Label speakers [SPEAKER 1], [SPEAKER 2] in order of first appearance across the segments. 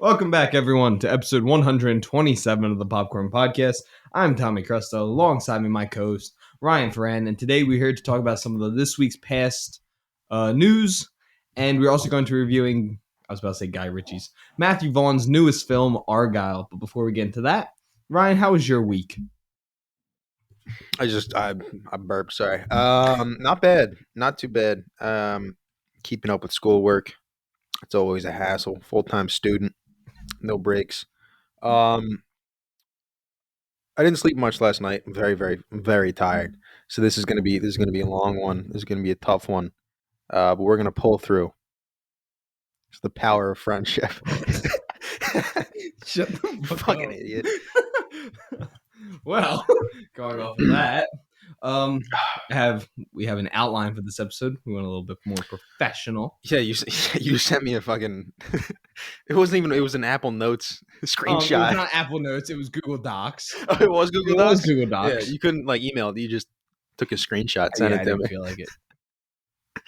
[SPEAKER 1] Welcome back, everyone, to episode 127 of the Popcorn Podcast. I'm Tommy Crusto, alongside me, my co-host, Ryan Ferran, and today we're here to talk about some of this week's past news, and we're also going to be reviewing, I was about to say Guy Ritchie's, Matthew Vaughn's newest film, Argylle. But before we get into that, Ryan, how was your week?
[SPEAKER 2] I burped, sorry. Not bad. Not too bad. Keeping up with schoolwork. It's always a hassle. Full-time student. No breaks. I didn't sleep much last night. I'm very, very, very tired. So this is gonna be a long one. This is gonna be a tough one. But we're gonna pull through. It's the power of friendship.
[SPEAKER 1] Shut the fuck
[SPEAKER 2] Fucking
[SPEAKER 1] up.
[SPEAKER 2] idiot.
[SPEAKER 1] Well, going off of that, we have an outline for this episode. We went a little bit more professional.
[SPEAKER 2] Yeah, you sent me a fucking. It was an Apple Notes screenshot.
[SPEAKER 1] It was not Apple Notes. It was Google Docs.
[SPEAKER 2] Oh, it was Google Docs?
[SPEAKER 1] It was Google Docs.
[SPEAKER 2] Yeah, you couldn't email it. You just took a screenshot, sent
[SPEAKER 1] I
[SPEAKER 2] it to
[SPEAKER 1] didn't
[SPEAKER 2] me.
[SPEAKER 1] feel like it. I'm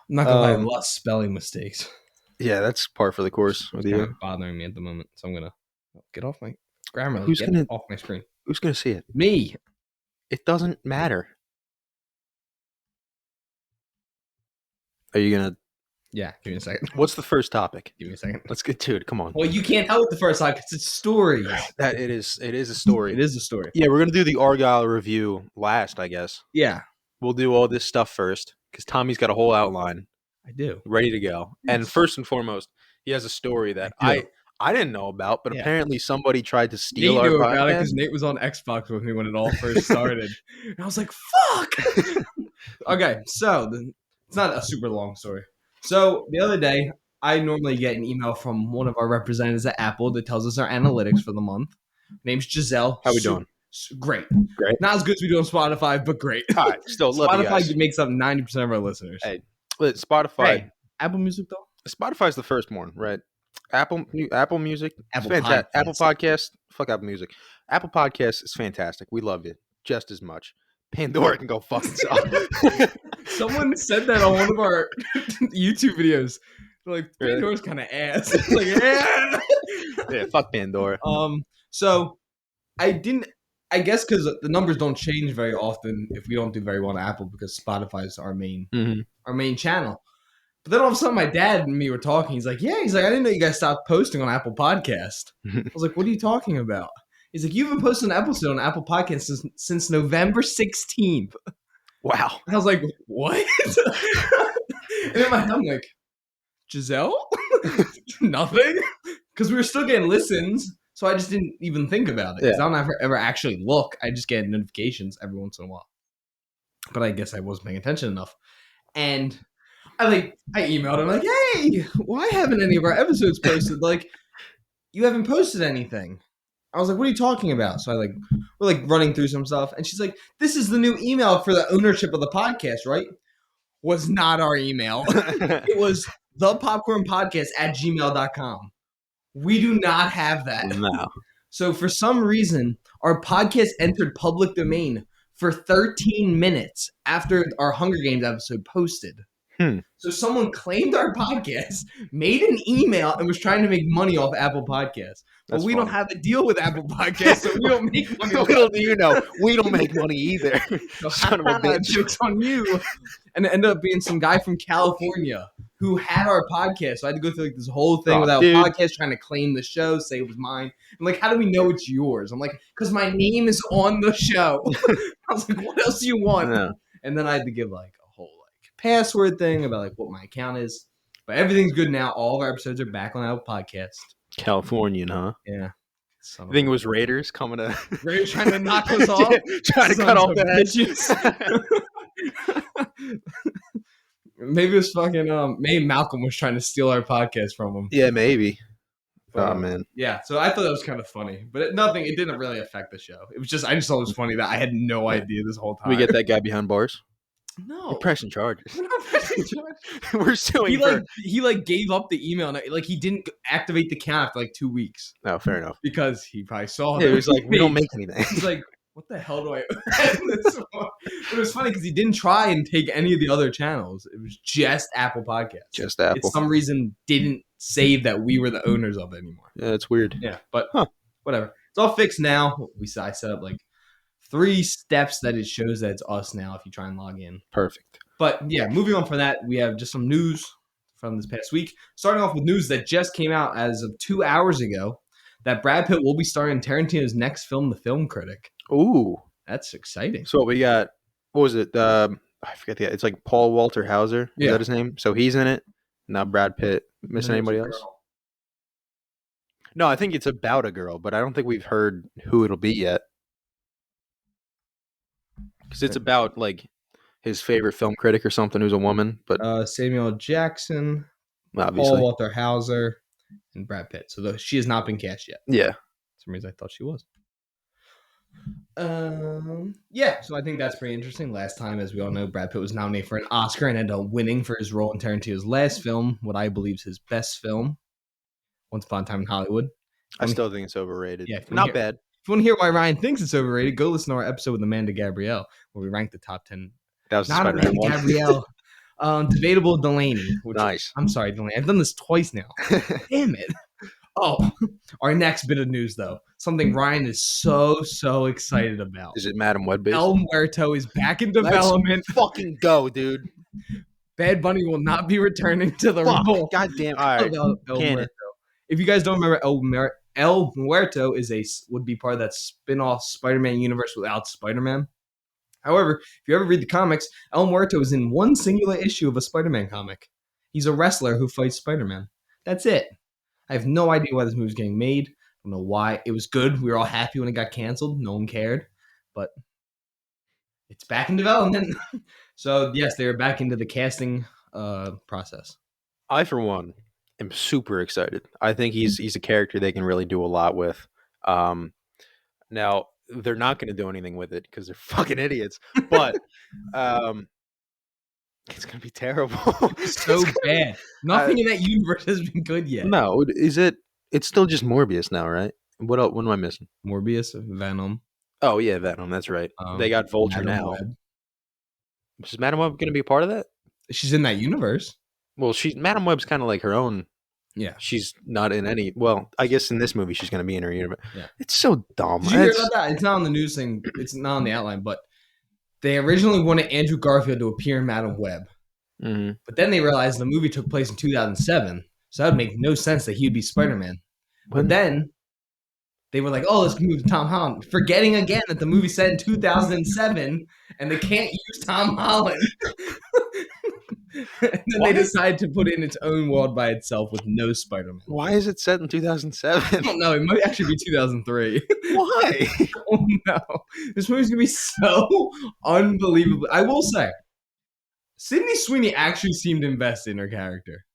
[SPEAKER 1] not gonna lie, a lot of spelling mistakes.
[SPEAKER 2] Yeah, that's par for the course with
[SPEAKER 1] It's kind
[SPEAKER 2] you.
[SPEAKER 1] of bothering me at the moment, so I'm gonna get off my grammar.
[SPEAKER 2] Who's
[SPEAKER 1] Get
[SPEAKER 2] gonna-
[SPEAKER 1] off my screen?
[SPEAKER 2] Who's gonna see it?
[SPEAKER 1] Me.
[SPEAKER 2] It doesn't matter. Are you gonna?
[SPEAKER 1] Yeah. Give me a second.
[SPEAKER 2] What's the first topic?
[SPEAKER 1] Give me a second.
[SPEAKER 2] Let's get to it. Come on.
[SPEAKER 1] Well, you can't help it the first time because it's stories.
[SPEAKER 2] That it is. It is a story.
[SPEAKER 1] It is a story.
[SPEAKER 2] Yeah, we're gonna do the Argylle review last, I guess.
[SPEAKER 1] Yeah,
[SPEAKER 2] We'll do all this stuff first because Tommy's got a whole outline
[SPEAKER 1] I do.
[SPEAKER 2] ready to go. And first and foremost, he has a story that
[SPEAKER 1] I do.
[SPEAKER 2] I didn't know about, but
[SPEAKER 1] Yeah.
[SPEAKER 2] apparently somebody tried to steal
[SPEAKER 1] Nate
[SPEAKER 2] our
[SPEAKER 1] knew about it
[SPEAKER 2] podcast.
[SPEAKER 1] because Nate was on Xbox with me when it all first started. And I was like, fuck! Okay, so it's not a super long story. So the other day, I normally get an email from one of our representatives at Apple that tells us our analytics for the month. Her name's Giselle.
[SPEAKER 2] How we doing?
[SPEAKER 1] Great.
[SPEAKER 2] Great.
[SPEAKER 1] Not as good as we do on Spotify, but great.
[SPEAKER 2] All right, still love you guys.
[SPEAKER 1] Spotify makes up 90% of our listeners.
[SPEAKER 2] Hey, But Spotify.
[SPEAKER 1] Hey, Apple Music, though?
[SPEAKER 2] Spotify's the first one, right? Apple Music,
[SPEAKER 1] Apple
[SPEAKER 2] fantastic.
[SPEAKER 1] Podcasts.
[SPEAKER 2] Apple Podcast, fuck Apple Music. Apple Podcast is fantastic. We love it just as much. Pandora can go fuck itself.
[SPEAKER 1] Someone said that on one of our YouTube videos. They're like,
[SPEAKER 2] Really?
[SPEAKER 1] Pandora's kind of ass. It's like, yeah.
[SPEAKER 2] Yeah, fuck Pandora.
[SPEAKER 1] So I guess because the numbers don't change very often if we don't do very well on Apple because Spotify is our main channel. But then all of a sudden, my dad and me were talking. He's like, I didn't know you guys stopped posting on Apple Podcast. I was like, what are you talking about? He's like, you haven't posted an episode on Apple Podcasts since November 16th.
[SPEAKER 2] Wow.
[SPEAKER 1] And I was like, what? And in my head, I'm like, Giselle? Nothing? Because we were still getting listens, so I just didn't even think about it. Because I don't ever actually look. I just get notifications every once in a while. But I guess I wasn't paying attention enough. And I emailed him like, hey, why haven't any of our episodes posted? Like, you haven't posted anything. I was like, what are you talking about? So we're running through some stuff. And she's like, this is the new email for the ownership of the podcast, right? Was not our email. It was thepopcornpodcast@gmail.com. We do not have that.
[SPEAKER 2] No.
[SPEAKER 1] So for some reason, our podcast entered public domain for 13 minutes after our Hunger Games episode posted. So someone claimed our podcast, made an email, and was trying to make money off Apple Podcasts. But we don't have a deal with Apple Podcasts, so we don't make money.
[SPEAKER 2] We don't make money either. Son of a bitch.
[SPEAKER 1] Joke's on you. And it ended up being some guy from California who had our podcast. So I had to go through this whole thing without podcast, trying to claim the show, say it was mine. I'm like, how do we know it's yours? I'm like, because my name is on the show. I was like, what else do you want?
[SPEAKER 2] Yeah.
[SPEAKER 1] And then I had to give a whole password thing about what my account is. But everything's good now. All of our episodes are back on Apple Podcast.
[SPEAKER 2] Californian, huh?
[SPEAKER 1] Yeah.
[SPEAKER 2] I think it was Raiders coming to
[SPEAKER 1] Raiders trying to knock us off.
[SPEAKER 2] Trying to cut off the
[SPEAKER 1] hedges. Maybe it was fucking maybe Malcolm was trying to steal our podcast from him.
[SPEAKER 2] Yeah, maybe. Oh man.
[SPEAKER 1] Yeah, so I thought that was kind of funny. But it didn't really affect the show. It was I just thought it was funny that I had no idea this whole time.
[SPEAKER 2] We get that guy behind bars?
[SPEAKER 1] No.
[SPEAKER 2] We're pressing charges.
[SPEAKER 1] We're not pressing charges.
[SPEAKER 2] We're suing
[SPEAKER 1] he gave up the email. He didn't activate the account after 2 weeks.
[SPEAKER 2] Oh, fair enough.
[SPEAKER 1] Because he probably saw
[SPEAKER 2] it. He was like, we don't make anything.
[SPEAKER 1] He's like, what the hell do I end this for? But it was funny because he didn't try and take any of the other channels. It was just Apple Podcasts.
[SPEAKER 2] Just Apple.
[SPEAKER 1] For some reason, didn't save that we were the owners of it anymore.
[SPEAKER 2] Yeah, it's weird.
[SPEAKER 1] Yeah, but
[SPEAKER 2] Huh.
[SPEAKER 1] whatever. It's all fixed now. I set up like 3 steps that it shows that it's us now if you try and log in.
[SPEAKER 2] Perfect.
[SPEAKER 1] But yeah, moving on from that, we have just some news from this past week. Starting off with news that just came out as of 2 hours ago, that Brad Pitt will be starring Tarantino's next film, The Film Critic.
[SPEAKER 2] Ooh.
[SPEAKER 1] That's exciting.
[SPEAKER 2] So we got, what was it? I forget the, it's like Paul Walter Hauser. Is
[SPEAKER 1] Yeah.
[SPEAKER 2] that his name? So he's in it. Now Brad Pitt. Missing anybody else? No, I think it's about a girl, but I don't think we've heard who it'll be yet. Because it's about like his favorite film critic or something who's a woman, but
[SPEAKER 1] Samuel Jackson,
[SPEAKER 2] obviously.
[SPEAKER 1] Paul Walter Hauser, and Brad Pitt. So she has not been cast yet.
[SPEAKER 2] Yeah.
[SPEAKER 1] For some reason I thought she was. Yeah, so I think that's pretty interesting. Last time, as we all know, Brad Pitt was nominated for an Oscar and ended up winning for his role in Tarantino's last film, what I believe is his best film, Once Upon a Time in Hollywood.
[SPEAKER 2] I still think it's overrated.
[SPEAKER 1] Yeah,
[SPEAKER 2] not bad.
[SPEAKER 1] If you want to hear why Ryan thinks it's overrated, go listen to our episode with Amanda Gabrielle, where we ranked the top 10.
[SPEAKER 2] That was the
[SPEAKER 1] Not
[SPEAKER 2] Spider-Man
[SPEAKER 1] Amanda
[SPEAKER 2] one.
[SPEAKER 1] Gabrielle. Debatable Delaney.
[SPEAKER 2] Nice.
[SPEAKER 1] I'm sorry, Delaney. I've done this twice now. Damn it. Oh, our next bit of news, though. Something Ryan is so excited about.
[SPEAKER 2] Is it Madam Web based?
[SPEAKER 1] El Muerto is back in development.
[SPEAKER 2] Let's fucking go, dude.
[SPEAKER 1] Bad Bunny will not be returning to the
[SPEAKER 2] Fuck.
[SPEAKER 1] role.
[SPEAKER 2] God damn. All right.
[SPEAKER 1] El Muerto. If you guys don't remember, El Muerto would be part of that spin-off Spider-Man universe without Spider-Man. However, if you ever read the comics, El Muerto is in one singular issue of a Spider-Man comic. He's a wrestler who fights Spider-Man. That's it. I have no idea why this movie's getting made. I don't know why. It was good. We were all happy when it got canceled. No one cared. But it's back in development. So, yes, they are back into the casting process.
[SPEAKER 2] I, for one, am super excited. I think he's a character they can really do a lot with. Now, they're not going to do anything with it because they're fucking idiots. But it's going to be terrible.
[SPEAKER 1] So bad. Nothing in that universe has been good yet.
[SPEAKER 2] No, is it? It's still just Morbius now, right? What else? What am I missing?
[SPEAKER 1] Morbius, Venom.
[SPEAKER 2] Oh yeah, Venom. That's right. They got Vulture now.
[SPEAKER 1] Web.
[SPEAKER 2] Is Madam Web going to be a part of that?
[SPEAKER 1] She's in that universe.
[SPEAKER 2] Well, Madam Web's kind of like her own.
[SPEAKER 1] Yeah.
[SPEAKER 2] She's not in any. Well, I guess in this movie she's going to be in her universe.
[SPEAKER 1] Yeah.
[SPEAKER 2] It's so dumb.
[SPEAKER 1] Did you hear about that? It's not on the news thing. It's not on the outline, but they originally wanted Andrew Garfield to appear in Madam Web.
[SPEAKER 2] Mm-hmm.
[SPEAKER 1] But then they realized the movie took place in 2007, so that would make no sense that he would be Spider-Man. But then they were like, oh, let's move to Tom Holland, forgetting again that the movie set in 2007 and they can't use Tom Holland. And then they decided to put it in its own world by itself with no Spider-Man.
[SPEAKER 2] Why is it set in 2007?
[SPEAKER 1] I don't know. It might actually be 2003.
[SPEAKER 2] Why?
[SPEAKER 1] Oh no. This movie's going to be so unbelievable. I will say, Sydney Sweeney actually seemed invested in her character.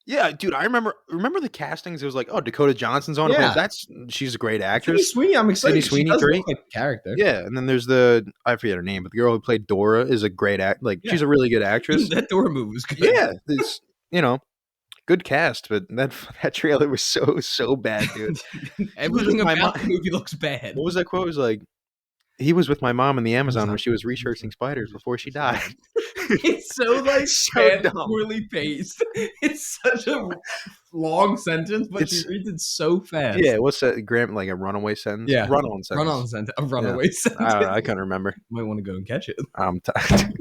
[SPEAKER 2] Yeah, dude, I remember the castings. It was like, oh, Dakota Johnson's on it.
[SPEAKER 1] Yeah.
[SPEAKER 2] She's a great
[SPEAKER 1] Sydney
[SPEAKER 2] actress.
[SPEAKER 1] Sweeney, I'm excited.
[SPEAKER 2] Sydney Sweeney,
[SPEAKER 1] she does
[SPEAKER 2] great.
[SPEAKER 1] look like a character.
[SPEAKER 2] Yeah, and then there's I forget her name, but the girl who played Dora is a great she's a really good actress.
[SPEAKER 1] That Dora movie was good.
[SPEAKER 2] Yeah, it's good cast, but that trailer was so bad, dude.
[SPEAKER 1] Everything about the movie looks bad.
[SPEAKER 2] What was that quote? It was like, he was with my mom in the Amazon when she was researching spiders before she died.
[SPEAKER 1] It's so
[SPEAKER 2] So dumb.
[SPEAKER 1] poorly paced. It's such a long sentence, but she reads it so fast.
[SPEAKER 2] Yeah, what's that? Like a runaway sentence?
[SPEAKER 1] Yeah.
[SPEAKER 2] Run-on sentence.
[SPEAKER 1] A runaway sentence.
[SPEAKER 2] I don't know. I can't remember.
[SPEAKER 1] Might want to go and catch it.
[SPEAKER 2] I'm tired.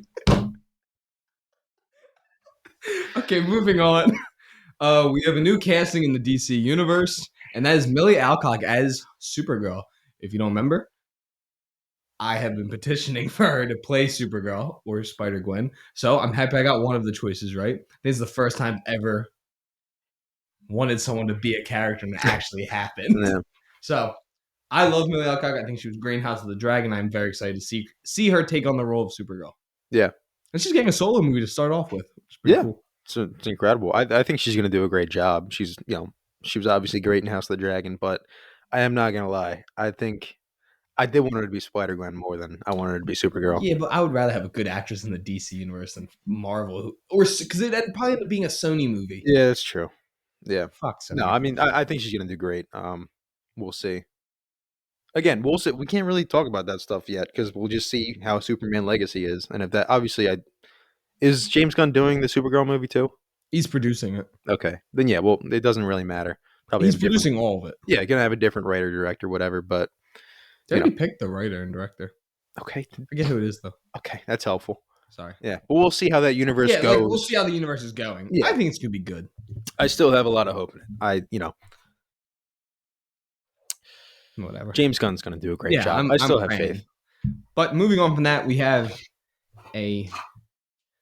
[SPEAKER 1] Okay, moving on. We have a new casting in the DC universe, and that is Millie Alcock as Supergirl. If you don't remember, I have been petitioning for her to play Supergirl or Spider-Gwen, so I'm happy I got one of the choices right. This is the first time I've ever wanted someone to be a character and it actually happened.
[SPEAKER 2] Yeah.
[SPEAKER 1] So, I love Millie Alcock. I think she was great in House of the Dragon. I'm very excited to see her take on the role of Supergirl.
[SPEAKER 2] Yeah.
[SPEAKER 1] And she's getting a solo movie to start off with. Which is pretty cool.
[SPEAKER 2] It's incredible. I think she's going to do a great job. She was obviously great in House of the Dragon, but I am not going to lie. I think I did want her to be Spider-Gwen more than I wanted her to be Supergirl.
[SPEAKER 1] Yeah, but I would rather have a good actress in the DC universe than Marvel, because it'd probably end up being a Sony movie.
[SPEAKER 2] Yeah, that's true. Yeah.
[SPEAKER 1] Fuck Sony.
[SPEAKER 2] No, I mean, I think she's going to do great. We'll see. Again, we'll see. We can't really talk about that stuff yet because we'll just see how Superman Legacy is, and if that obviously is James Gunn doing the Supergirl movie too?
[SPEAKER 1] He's producing it.
[SPEAKER 2] Okay, then yeah. Well, it doesn't really matter. Probably
[SPEAKER 1] He's
[SPEAKER 2] have different.
[SPEAKER 1] producing all of it.
[SPEAKER 2] Yeah, gonna have a different writer, director, whatever. But
[SPEAKER 1] They
[SPEAKER 2] you know,
[SPEAKER 1] already picked the writer and director.
[SPEAKER 2] okay,
[SPEAKER 1] Forget who it is though.
[SPEAKER 2] okay, that's helpful.
[SPEAKER 1] Sorry.
[SPEAKER 2] Yeah, but we'll see how that universe
[SPEAKER 1] Yeah, like we'll
[SPEAKER 2] goes.
[SPEAKER 1] see how the universe is going.
[SPEAKER 2] Yeah.
[SPEAKER 1] I think it's gonna be good.
[SPEAKER 2] I still have a lot of hope in it.
[SPEAKER 1] Whatever.
[SPEAKER 2] James Gunn's gonna do a great job.
[SPEAKER 1] I'm
[SPEAKER 2] I still have
[SPEAKER 1] praying.
[SPEAKER 2] faith.
[SPEAKER 1] But moving on from that, we have a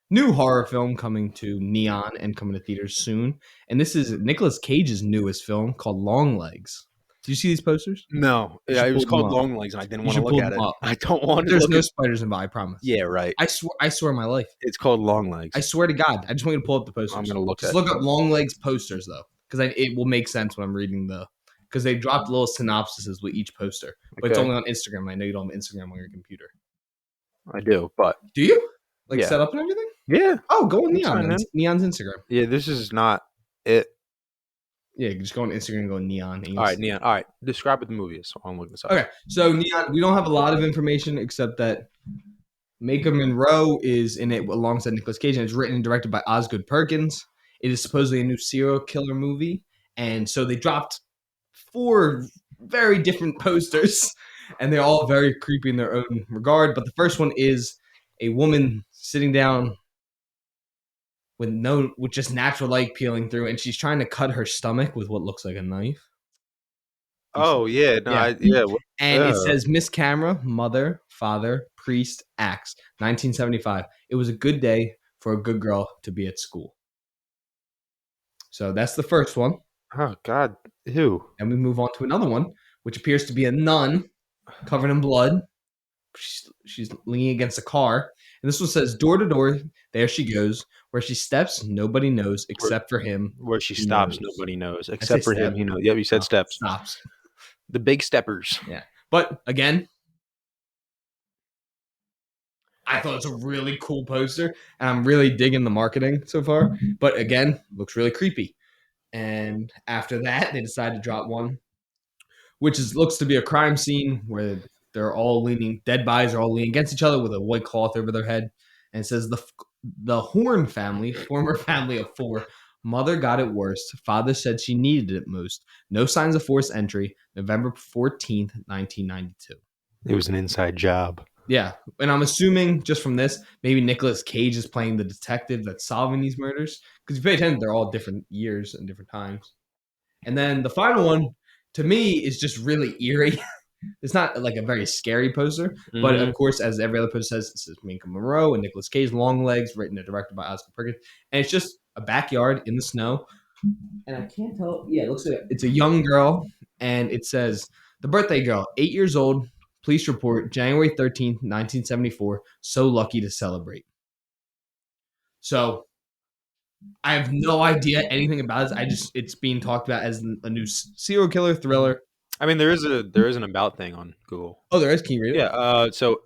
[SPEAKER 1] new horror film coming to Neon and coming to theaters soon. And this is Nicolas Cage's newest film called Long Legs. Do you see these posters?
[SPEAKER 2] No,
[SPEAKER 1] You
[SPEAKER 2] yeah,
[SPEAKER 1] should
[SPEAKER 2] it was
[SPEAKER 1] pull them
[SPEAKER 2] called
[SPEAKER 1] up.
[SPEAKER 2] Long Legs, and I didn't
[SPEAKER 1] You
[SPEAKER 2] want to
[SPEAKER 1] should
[SPEAKER 2] look
[SPEAKER 1] pull
[SPEAKER 2] at
[SPEAKER 1] them
[SPEAKER 2] it.
[SPEAKER 1] up.
[SPEAKER 2] I don't want to
[SPEAKER 1] There's
[SPEAKER 2] look
[SPEAKER 1] no
[SPEAKER 2] at.
[SPEAKER 1] spiders involved, I promise.
[SPEAKER 2] Yeah, right.
[SPEAKER 1] I swear my life.
[SPEAKER 2] It's called Long Legs.
[SPEAKER 1] I swear to God. I just want you to pull up the posters.
[SPEAKER 2] I'm gonna look
[SPEAKER 1] Just
[SPEAKER 2] at.
[SPEAKER 1] look up Long Legs posters though, because it will make sense when I'm reading because they dropped little synopsises with each poster, but it's
[SPEAKER 2] Okay.
[SPEAKER 1] only on Instagram. And I know you don't have Instagram on your computer.
[SPEAKER 2] I do, but
[SPEAKER 1] Do you? Like
[SPEAKER 2] Yeah.
[SPEAKER 1] set up and everything?
[SPEAKER 2] yeah,
[SPEAKER 1] Oh, go on
[SPEAKER 2] That's fine,
[SPEAKER 1] Neon.
[SPEAKER 2] man.
[SPEAKER 1] Neon's Instagram.
[SPEAKER 2] yeah, this is not it.
[SPEAKER 1] Yeah, just go on Instagram and go Neon. And
[SPEAKER 2] All right, Neon. All right, describe what the movie is. So I'll look this up.
[SPEAKER 1] Okay, so Neon, we don't have a lot of information except that Maika Monroe is in it alongside Nicolas Cage, and it's written and directed by Osgood Perkins. It is supposedly a new serial killer movie, and so they dropped 4 very different posters, and they're all very creepy in their own regard. But the first one is a woman sitting down with just natural light peeling through, and she's trying to cut her stomach with what looks like a knife.
[SPEAKER 2] Oh yeah, no,
[SPEAKER 1] Yeah.
[SPEAKER 2] what-
[SPEAKER 1] And it
[SPEAKER 2] uh,
[SPEAKER 1] says Miss Camera, mother, father, priest, axe, 1975. It was a good day for a good girl to be at school. So that's the first one.
[SPEAKER 2] oh God, who?
[SPEAKER 1] And we move on to another one, which appears to be a nun covered in blood. She's leaning against a car. And this one says, door to door, there she goes. Where she steps, nobody knows except for him.
[SPEAKER 2] Where she
[SPEAKER 1] He
[SPEAKER 2] stops,
[SPEAKER 1] knows.
[SPEAKER 2] nobody knows
[SPEAKER 1] say
[SPEAKER 2] except for him.
[SPEAKER 1] step.
[SPEAKER 2] You know, yep, you said steps.
[SPEAKER 1] Stops.
[SPEAKER 2] The big steppers.
[SPEAKER 1] But again, I thought it's a really cool poster, and I'm really digging the marketing so far. But again, looks really creepy. And after that, they decided to drop one, which looks to be a crime scene where dead bodies are all leaning against each other with a white cloth over their head. And it says the Horn family, former family of 4, mother got it worst. Father said she needed it most. No signs of forced entry. November 14th, 1992.
[SPEAKER 2] It was an inside job.
[SPEAKER 1] Yeah, and I'm assuming just from this, maybe Nicolas Cage is playing the detective that's solving these murders. Because if you pay attention, they're all different years and different times. And then the final one, to me, is just really eerie. It's not like a very scary poster, but of course, as every other poster says, it says Maika Monroe and Nicolas Cage, Long Legs, written and directed by Oscar Perkins. And it's just a backyard in the snow. And I can't tell. Yeah, it looks like it's a young girl. And it says, the birthday girl, 8 years old. Police report, January 13th, 1974. So lucky to celebrate. So I have no idea anything about this. It's being talked about as a new serial killer thriller.
[SPEAKER 2] I mean, there is an about thing on Google.
[SPEAKER 1] Oh, there is. Can you read it?
[SPEAKER 2] Yeah. So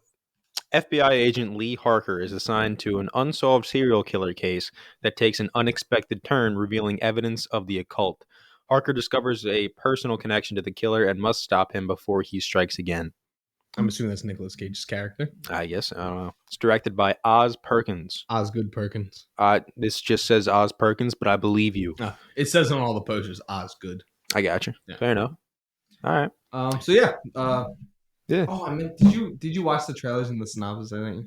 [SPEAKER 2] FBI agent Lee Harker is assigned to an unsolved serial killer case that takes an unexpected turn, revealing evidence of the occult. Harker discovers a personal connection to the killer and must stop him before he strikes again.
[SPEAKER 1] I'm assuming that's Nicolas Cage's character.
[SPEAKER 2] I guess. I don't know. It's directed by Oz Perkins.
[SPEAKER 1] Osgood Perkins.
[SPEAKER 2] This just says Oz Perkins, but I believe you.
[SPEAKER 1] It says on all the posters, Osgood.
[SPEAKER 2] I got you.
[SPEAKER 1] Yeah.
[SPEAKER 2] Fair enough. All right.
[SPEAKER 1] So yeah.
[SPEAKER 2] Yeah.
[SPEAKER 1] Oh, I mean, did you watch the trailers and the synopsis? I think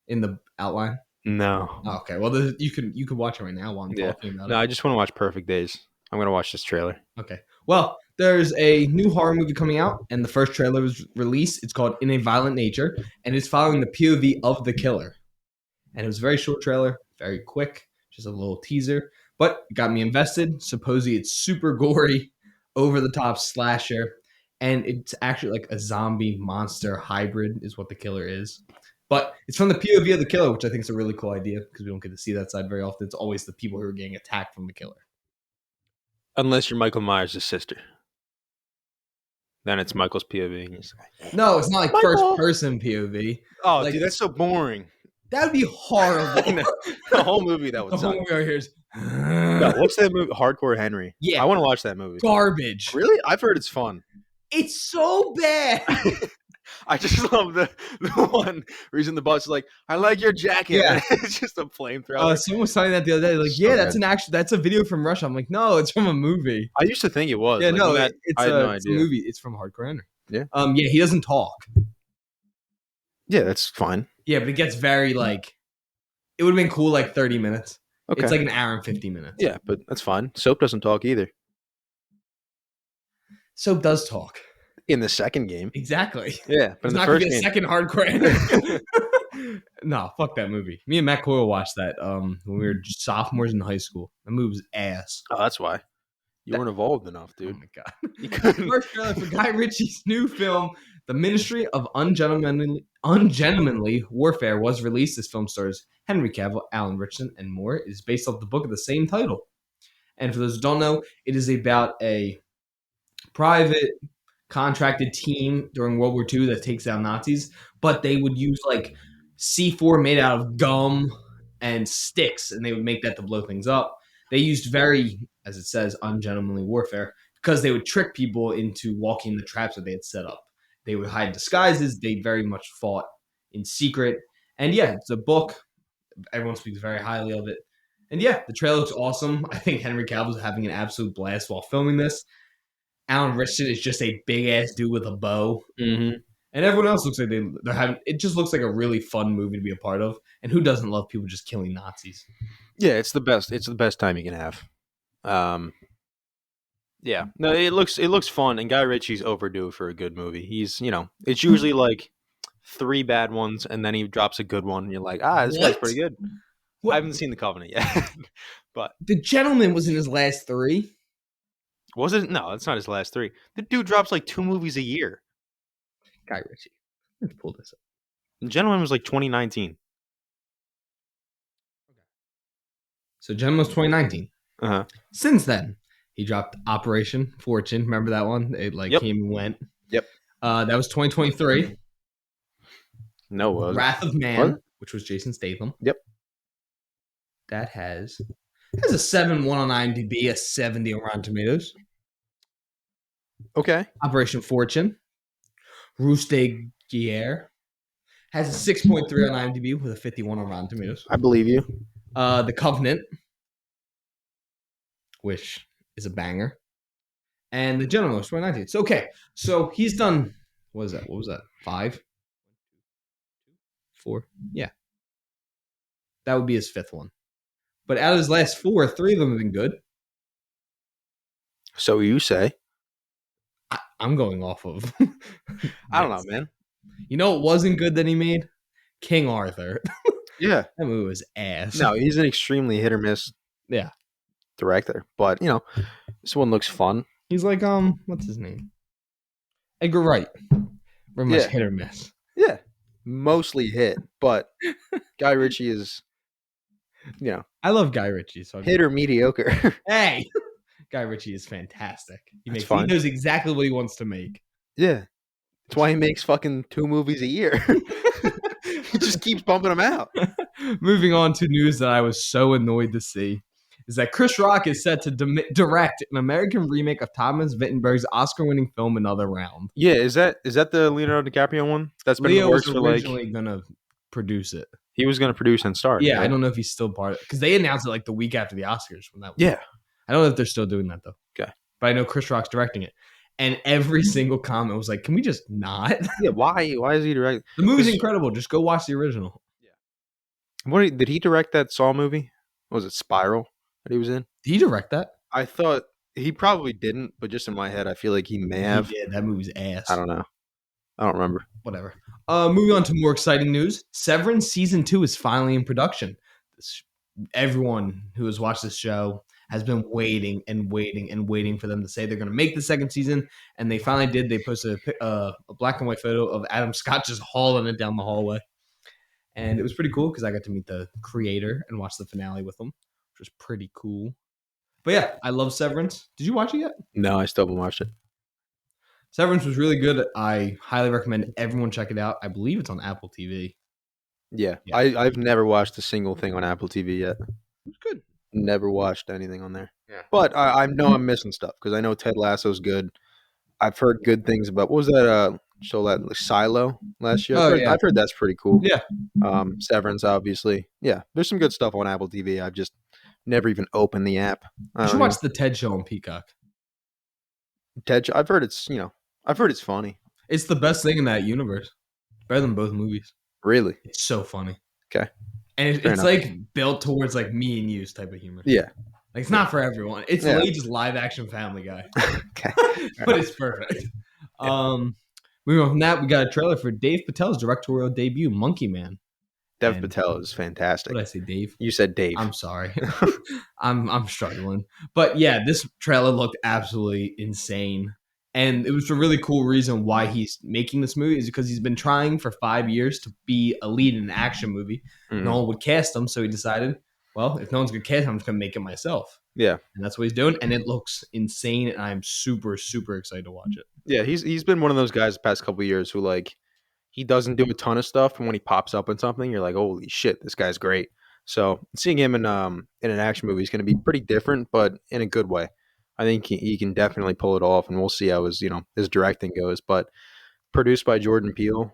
[SPEAKER 1] in the outline.
[SPEAKER 2] No.
[SPEAKER 1] Oh, okay. Well, you could watch it right now while I'm talking about it.
[SPEAKER 2] No, I just want to watch Perfect Days. I'm gonna watch this trailer.
[SPEAKER 1] Okay. Well, there's a new horror movie coming out, and the first trailer was released. It's called In a Violent Nature, and it's following the POV of the killer. And it was a very short trailer, very quick, just a little teaser, but it got me invested. Supposedly, it's super gory, over-the-top slasher, and it's actually like a zombie monster hybrid is what the killer is. But it's from the POV of the killer, which I think is a really cool idea because we don't get to see that side very often. It's always the people who are getting attacked from the killer.
[SPEAKER 2] Unless you're Michael Myers' sister. Then it's Michael's POV. And you're just like,
[SPEAKER 1] No, it's not like
[SPEAKER 2] Michael!
[SPEAKER 1] first-person POV.
[SPEAKER 2] oh,
[SPEAKER 1] Like-
[SPEAKER 2] dude, that's so boring.
[SPEAKER 1] That would be horrible.
[SPEAKER 2] The whole movie that would
[SPEAKER 1] The whole
[SPEAKER 2] suck.
[SPEAKER 1] movie right here is
[SPEAKER 2] No, what's that movie? Hardcore Henry.
[SPEAKER 1] Yeah.
[SPEAKER 2] I want to watch that movie.
[SPEAKER 1] garbage.
[SPEAKER 2] Really? I've heard it's fun.
[SPEAKER 1] It's so bad.
[SPEAKER 2] I just love the one reason the bus is like, I like your jacket.
[SPEAKER 1] Yeah.
[SPEAKER 2] And it's just a flamethrower.
[SPEAKER 1] Someone was telling that the other day, like,
[SPEAKER 2] So
[SPEAKER 1] yeah, that's
[SPEAKER 2] good.
[SPEAKER 1] that's a video from Russia. I'm like, no, it's from a movie.
[SPEAKER 2] I used to think it was.
[SPEAKER 1] Yeah,
[SPEAKER 2] Like
[SPEAKER 1] no,
[SPEAKER 2] when that,
[SPEAKER 1] it's
[SPEAKER 2] I had no
[SPEAKER 1] it's a
[SPEAKER 2] idea.
[SPEAKER 1] movie. It's from Hardcore Henry.
[SPEAKER 2] Yeah.
[SPEAKER 1] Yeah, he doesn't talk.
[SPEAKER 2] Yeah, that's fine.
[SPEAKER 1] Yeah, but it gets very like. It would have been cool, like 30 minutes.
[SPEAKER 2] Okay.
[SPEAKER 1] It's like an hour and 50 minutes.
[SPEAKER 2] Yeah, but that's fine. Soap doesn't talk either.
[SPEAKER 1] Soap does talk.
[SPEAKER 2] In the second game.
[SPEAKER 1] Exactly.
[SPEAKER 2] Yeah, but
[SPEAKER 1] It's
[SPEAKER 2] in the
[SPEAKER 1] not gonna
[SPEAKER 2] first
[SPEAKER 1] be a
[SPEAKER 2] game.
[SPEAKER 1] second Hardcore Henry. No, fuck that movie. Me and Matt Coyle watched that when we were sophomores in high school. That movie was ass.
[SPEAKER 2] Oh, that's why. You weren't evolved enough,
[SPEAKER 1] Oh
[SPEAKER 2] dude.
[SPEAKER 1] my god.
[SPEAKER 2] You couldn't.
[SPEAKER 1] First trailer for Guy Ritchie's new film, The Ministry of Ungentlemanly Warfare, was released. This film stars Henry Cavill, Alan Ritchson, and more. It is based off the book of the same title. And for those who don't know, it is about a private contracted team during World War II that takes down Nazis, but they would use like C4 made out of gum and sticks, and they would make that to blow things up. They used very, as it says, ungentlemanly warfare because they would trick people into walking in the traps that they had set up. They would hide disguises. They very much fought in secret. And yeah, it's a book. Everyone speaks very highly of it. And yeah, the trailer looks awesome. I think Henry Cavill's having an absolute blast while filming this. Alan Ritchson is just a big ass dude with a bow.
[SPEAKER 2] Mm-hmm.
[SPEAKER 1] And everyone else looks like they're having. It just looks like a really fun movie to be a part of. And who doesn't love people just killing Nazis?
[SPEAKER 2] Yeah, it's the best. It's the best time you can have. Yeah, no, it looks fun, and Guy Ritchie's overdue for a good movie. He's, it's usually like 3 bad ones, and then he drops a good one, and you're like, this guy's pretty good.
[SPEAKER 1] What?
[SPEAKER 2] I haven't seen The Covenant yet, but
[SPEAKER 1] The Gentleman was in his last 3.
[SPEAKER 2] was it? No, it's not his last 3. The dude drops like 2 movies a year.
[SPEAKER 1] Guy Ritchie. Let's pull this up.
[SPEAKER 2] The Gentleman was like 2019.
[SPEAKER 1] So Gentleman was 2019.
[SPEAKER 2] Uh-huh.
[SPEAKER 1] Since then, he dropped Operation Fortune. Remember that one? It
[SPEAKER 2] Yep.
[SPEAKER 1] came and went.
[SPEAKER 2] Yep.
[SPEAKER 1] That was 2023.
[SPEAKER 2] No, it wasn't.
[SPEAKER 1] Wrath of Man,
[SPEAKER 2] What?
[SPEAKER 1] which was Jason Statham.
[SPEAKER 2] Yep.
[SPEAKER 1] That has a 7.1 on IMDb, a 70 on Rotten Tomatoes.
[SPEAKER 2] Okay.
[SPEAKER 1] Operation Fortune. Ruse de Guerre has a 6.3 on IMDb with a 51 on Rotten Tomatoes.
[SPEAKER 2] I believe you.
[SPEAKER 1] The Covenant, which is a banger. And The Gentleman was 2019. So, okay. So he's done, what was that? 5? 4? Yeah. That would be his 5th one. But out of his last 4, 3 of them have been good.
[SPEAKER 2] So you say.
[SPEAKER 1] I'm going off of.
[SPEAKER 2] I don't know, man.
[SPEAKER 1] You know what wasn't good that he made? King Arthur.
[SPEAKER 2] Yeah.
[SPEAKER 1] That movie was ass.
[SPEAKER 2] No, he's an extremely hit or miss director. But, this one looks fun.
[SPEAKER 1] He's like, what's his name? Edgar Wright. Very much hit or miss.
[SPEAKER 2] Yeah. Mostly hit, but Guy Ritchie is,
[SPEAKER 1] I love Guy Ritchie. So
[SPEAKER 2] hit or mediocre.
[SPEAKER 1] Hey! Guy Ritchie is fantastic. He
[SPEAKER 2] fine.
[SPEAKER 1] knows exactly what he wants to make.
[SPEAKER 2] Yeah. That's why he makes fucking 2 movies a year. He just keeps bumping them out.
[SPEAKER 1] Moving on to news that I was so annoyed to see is that Chris Rock is set to direct an American remake of Thomas Vinterberg's Oscar-winning film Another Round.
[SPEAKER 2] Yeah, is that the Leonardo DiCaprio one? That's been in the
[SPEAKER 1] Leo
[SPEAKER 2] works
[SPEAKER 1] was
[SPEAKER 2] for like
[SPEAKER 1] originally going to produce it.
[SPEAKER 2] he was going to produce and star.
[SPEAKER 1] Yeah,
[SPEAKER 2] right?
[SPEAKER 1] I don't know if he's still part of it because they announced it like the week after the Oscars. When that was.
[SPEAKER 2] Yeah.
[SPEAKER 1] I don't know if they're still doing that though.
[SPEAKER 2] Okay.
[SPEAKER 1] But I know Chris Rock's directing it. And every single comment was like, can we just not?
[SPEAKER 2] Yeah, why is he directing?
[SPEAKER 1] The movie's incredible. Just go watch the original.
[SPEAKER 2] What did he direct that Saw movie? Was it Spiral that he was in?
[SPEAKER 1] Did he direct that?
[SPEAKER 2] I thought he probably didn't, but just in my head, I feel like he may have.
[SPEAKER 1] He did. That movie's ass.
[SPEAKER 2] I don't know. I don't remember.
[SPEAKER 1] Whatever. Moving on to more exciting news. Severance Season 2 is finally in production. Everyone who has watched this show has been waiting and waiting and waiting for them to say they're going to make the second season, and they finally did. They posted a black and white photo of Adam Scott just hauling it down the hallway. And it was pretty cool because I got to meet the creator and watch the finale with him, which was pretty cool. But yeah, I love Severance. Did you watch it yet?
[SPEAKER 2] No, I still haven't watched it.
[SPEAKER 1] Severance was really good. I highly recommend everyone check it out. I believe it's on Apple TV.
[SPEAKER 2] Yeah. I've never watched a single thing on Apple TV yet.
[SPEAKER 1] It's good.
[SPEAKER 2] Never watched anything on there.
[SPEAKER 1] Yeah.
[SPEAKER 2] But I know I'm missing stuff because I know Ted Lasso's good. I've heard good things about, what was that So that Silo last year.
[SPEAKER 1] Oh yeah,
[SPEAKER 2] I've heard that's pretty cool.
[SPEAKER 1] yeah.
[SPEAKER 2] Severance, obviously. Yeah, there's some good stuff on Apple TV. I've just never even opened the app.
[SPEAKER 1] You should watch the TED Show on Peacock.
[SPEAKER 2] I've heard it's funny.
[SPEAKER 1] It's the best thing in that universe. Better than both movies.
[SPEAKER 2] Really?
[SPEAKER 1] It's so funny.
[SPEAKER 2] Okay.
[SPEAKER 1] And
[SPEAKER 2] Fair
[SPEAKER 1] it's
[SPEAKER 2] enough.
[SPEAKER 1] like built towards like me and you's type of humor.
[SPEAKER 2] Yeah.
[SPEAKER 1] Like it's not for everyone. It's
[SPEAKER 2] Yeah.
[SPEAKER 1] literally just live action Family Guy.
[SPEAKER 2] Okay.
[SPEAKER 1] But it's perfect. Moving on from that, we got a trailer for Dave Patel's directorial debut, Monkey Man.
[SPEAKER 2] Dev
[SPEAKER 1] And-
[SPEAKER 2] Patel is fantastic.
[SPEAKER 1] What did I say, Dave?
[SPEAKER 2] You said Dave.
[SPEAKER 1] I'm sorry. I'm struggling. But yeah, this trailer looked absolutely insane. And it was a really cool reason why he's making this movie is because he's been trying for 5 years to be a lead in an action movie.
[SPEAKER 2] Mhm.
[SPEAKER 1] No one would cast him, so he decided, well, if no one's gonna cast him, I'm just gonna make it myself.
[SPEAKER 2] Yeah.
[SPEAKER 1] And that's what he's doing. And it looks insane, and I'm super, super excited to watch it.
[SPEAKER 2] Yeah, he's been one of those guys the past couple of years who like he doesn't do a ton of stuff, and when he pops up in something, you're like, holy shit, this guy's great. So seeing him in an action movie is going to be pretty different, but in a good way. I think he can definitely pull it off, and we'll see how his directing goes. But produced by Jordan Peele,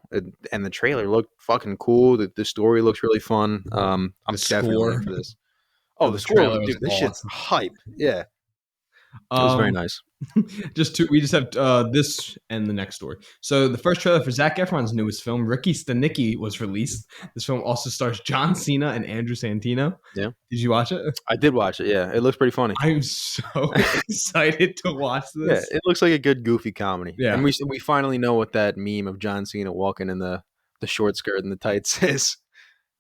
[SPEAKER 2] and the trailer looked fucking cool. The story looks really fun. I'm definitely in for this. Oh, the score, dude, this shit's hype. Yeah, it was very nice.
[SPEAKER 1] We just have this and the next story. So the first trailer for Zac Efron's newest film, Ricky Stenicki, was released. This film also stars John Cena and Andrew Santino.
[SPEAKER 2] Yeah.
[SPEAKER 1] Did you watch it?
[SPEAKER 2] I did watch it, yeah. It looks pretty funny.
[SPEAKER 1] I'm so excited to watch this.
[SPEAKER 2] Yeah, it looks like a good goofy comedy.
[SPEAKER 1] Yeah.
[SPEAKER 2] And we finally know what that meme of John Cena walking in the short skirt and the tights is.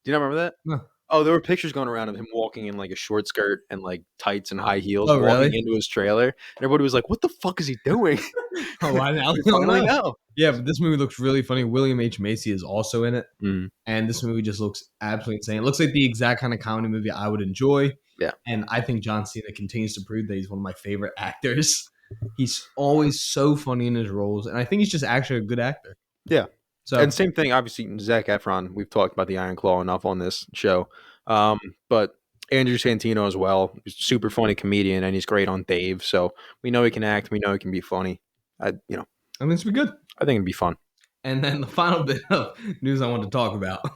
[SPEAKER 2] Do you not remember that?
[SPEAKER 1] No.
[SPEAKER 2] Oh, there were pictures going around of him walking in like a short skirt and like tights and high heels
[SPEAKER 1] Oh,
[SPEAKER 2] walking
[SPEAKER 1] really?
[SPEAKER 2] into his trailer. And everybody was like, what the fuck is he doing?
[SPEAKER 1] Oh, I now
[SPEAKER 2] We finally know.
[SPEAKER 1] Yeah, but this movie looks really funny. William H. Macy is also in it.
[SPEAKER 2] Mm.
[SPEAKER 1] And this movie just looks absolutely insane. It looks like the exact kind of comedy movie I would enjoy.
[SPEAKER 2] Yeah.
[SPEAKER 1] And I think John Cena continues to prove that he's one of my favorite actors. He's always so funny in his roles. And I think he's just actually a good actor.
[SPEAKER 2] Yeah.
[SPEAKER 1] So
[SPEAKER 2] And same thing, obviously, Zac Efron. We've talked about the Iron Claw enough on this show. But Andrew Santino as well. He's a super funny comedian, and he's great on Dave. So we know he can act. We know he can be funny.
[SPEAKER 1] I think it's be good.
[SPEAKER 2] I think it'd be fun.
[SPEAKER 1] And then the final bit of news I want to talk about,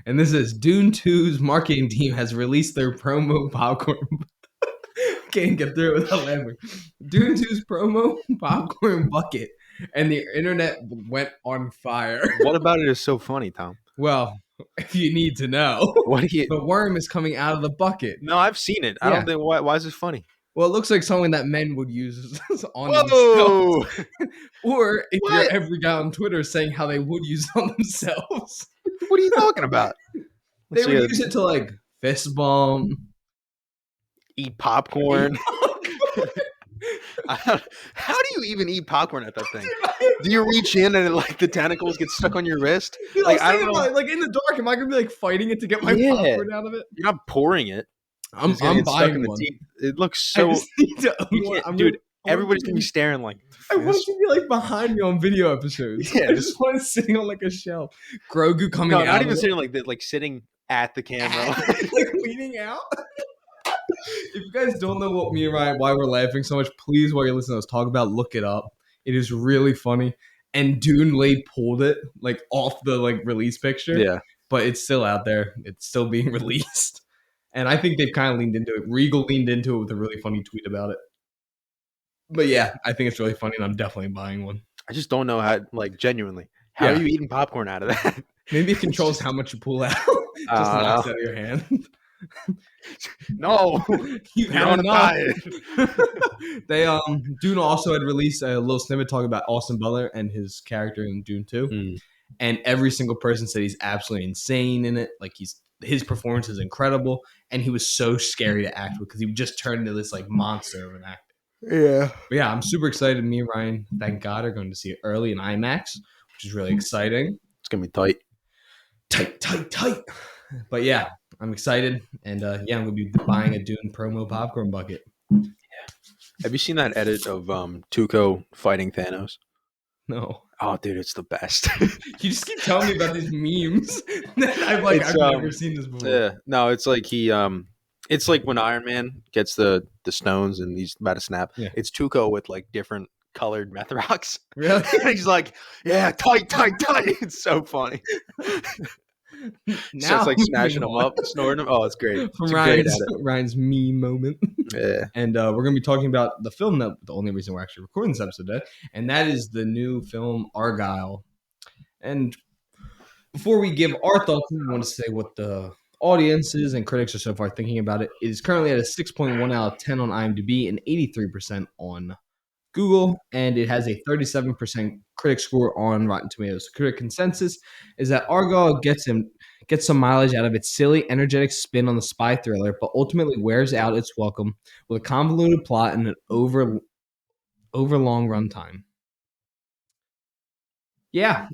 [SPEAKER 1] and this is Dune 2's marketing team has released their promo popcorn. Can't get through it without laughing. Dune 2's promo popcorn bucket, and the internet went on fire.
[SPEAKER 2] What about it is so funny, Tom?
[SPEAKER 1] Well, if you need to know,
[SPEAKER 2] What do you?
[SPEAKER 1] the worm is coming out of the bucket.
[SPEAKER 2] No, I've seen it. I
[SPEAKER 1] Yeah.
[SPEAKER 2] don't think. Why is this funny?
[SPEAKER 1] Well, it looks like something that men would use on
[SPEAKER 2] Whoa!
[SPEAKER 1] themselves. Or if
[SPEAKER 2] What?
[SPEAKER 1] you're every guy on Twitter saying how they would use it on themselves.
[SPEAKER 2] What are you talking about?
[SPEAKER 1] They
[SPEAKER 2] Let's see
[SPEAKER 1] would use it to like fist bump.
[SPEAKER 2] eat popcorn. How do you even eat popcorn at that thing? Do you reach in and like the tentacles get stuck on your wrist?
[SPEAKER 1] Dude,
[SPEAKER 2] Like,
[SPEAKER 1] I
[SPEAKER 2] I
[SPEAKER 1] was
[SPEAKER 2] don't
[SPEAKER 1] thinking,
[SPEAKER 2] know.
[SPEAKER 1] like in the dark, am I gonna be like fighting it to get my
[SPEAKER 2] Yeah.
[SPEAKER 1] popcorn out of it?
[SPEAKER 2] You're not pouring it.
[SPEAKER 1] I'm
[SPEAKER 2] It's gonna get stuck in
[SPEAKER 1] buying
[SPEAKER 2] the
[SPEAKER 1] one.
[SPEAKER 2] teeth. It looks
[SPEAKER 1] I
[SPEAKER 2] so.
[SPEAKER 1] just need to own
[SPEAKER 2] You
[SPEAKER 1] one.
[SPEAKER 2] can't- dude, everybody's gonna be staring like.
[SPEAKER 1] I want it to be like behind me on video episodes.
[SPEAKER 2] Yeah,
[SPEAKER 1] I just want it sitting on like a shelf. Grogu coming
[SPEAKER 2] No,
[SPEAKER 1] out.
[SPEAKER 2] not even
[SPEAKER 1] of it.
[SPEAKER 2] sitting like that. Like sitting at the camera.
[SPEAKER 1] like leaning out. If you guys don't know what me and Ryan, why we're laughing so much, please, while you're listening to us talk about, look it up. It is really funny. And Dune Lay pulled it like off the like release picture.
[SPEAKER 2] Yeah.
[SPEAKER 1] But it's still out there. It's still being released. And I think they've kind of leaned into it. Regal leaned into it with a really funny tweet about it. But yeah, I think it's really funny, and I'm definitely buying one.
[SPEAKER 2] I just don't know how. Like genuinely, how
[SPEAKER 1] Yeah.
[SPEAKER 2] are you eating popcorn out of that?
[SPEAKER 1] Maybe it controls how much you pull out. Just knocks out of your hand.
[SPEAKER 2] No,
[SPEAKER 1] You've
[SPEAKER 2] you're
[SPEAKER 1] had
[SPEAKER 2] on a
[SPEAKER 1] enough.
[SPEAKER 2] diet.
[SPEAKER 1] They Dune also had released a little snippet talking about Austin Butler and his character in Dune 2.
[SPEAKER 2] Mm.
[SPEAKER 1] And every single person said he's absolutely insane in it. Like his performance is incredible, and he was so scary to act with because he just turned into this like monster of an actor.
[SPEAKER 2] Yeah.
[SPEAKER 1] But yeah, I'm super excited. Me and Ryan, thank God, are going to see it early in IMAX, which is really exciting.
[SPEAKER 2] It's gonna be tight.
[SPEAKER 1] Tight. But yeah, I'm excited, and yeah, I'm going to be buying a Dune promo popcorn bucket.
[SPEAKER 2] Have you seen that edit of Tuco fighting Thanos?
[SPEAKER 1] No,
[SPEAKER 2] Oh, dude, it's the best.
[SPEAKER 1] you just keep telling me about these memes that I've never seen this before.
[SPEAKER 2] Yeah, no, it's like it's like when Iron Man gets the stones and he's about to snap.
[SPEAKER 1] Yeah.
[SPEAKER 2] It's Tuco with like different colored meth rocks.
[SPEAKER 1] Really?
[SPEAKER 2] He's like, yeah, tight. It's so funny.
[SPEAKER 1] Now
[SPEAKER 2] Just like smashing them
[SPEAKER 1] moving on
[SPEAKER 2] up, snorting them. Oh, it's great.
[SPEAKER 1] from
[SPEAKER 2] It's great at
[SPEAKER 1] Ryan's meme moment.
[SPEAKER 2] it. Yeah.
[SPEAKER 1] And we're going to be talking about the film that the only reason we're actually recording this episode today, and that is the new film Argylle. And before we give our thoughts, I want to say what the audiences and critics are so far thinking about it. It is currently at a 6.1 out of 10 on IMDb and 83% on Google, and it has a 37% critic score on Rotten Tomatoes. The critic consensus is that Argylle gets some mileage out of its silly, energetic spin on the spy thriller, but ultimately wears out its welcome with a convoluted plot and an overlong runtime. Yeah,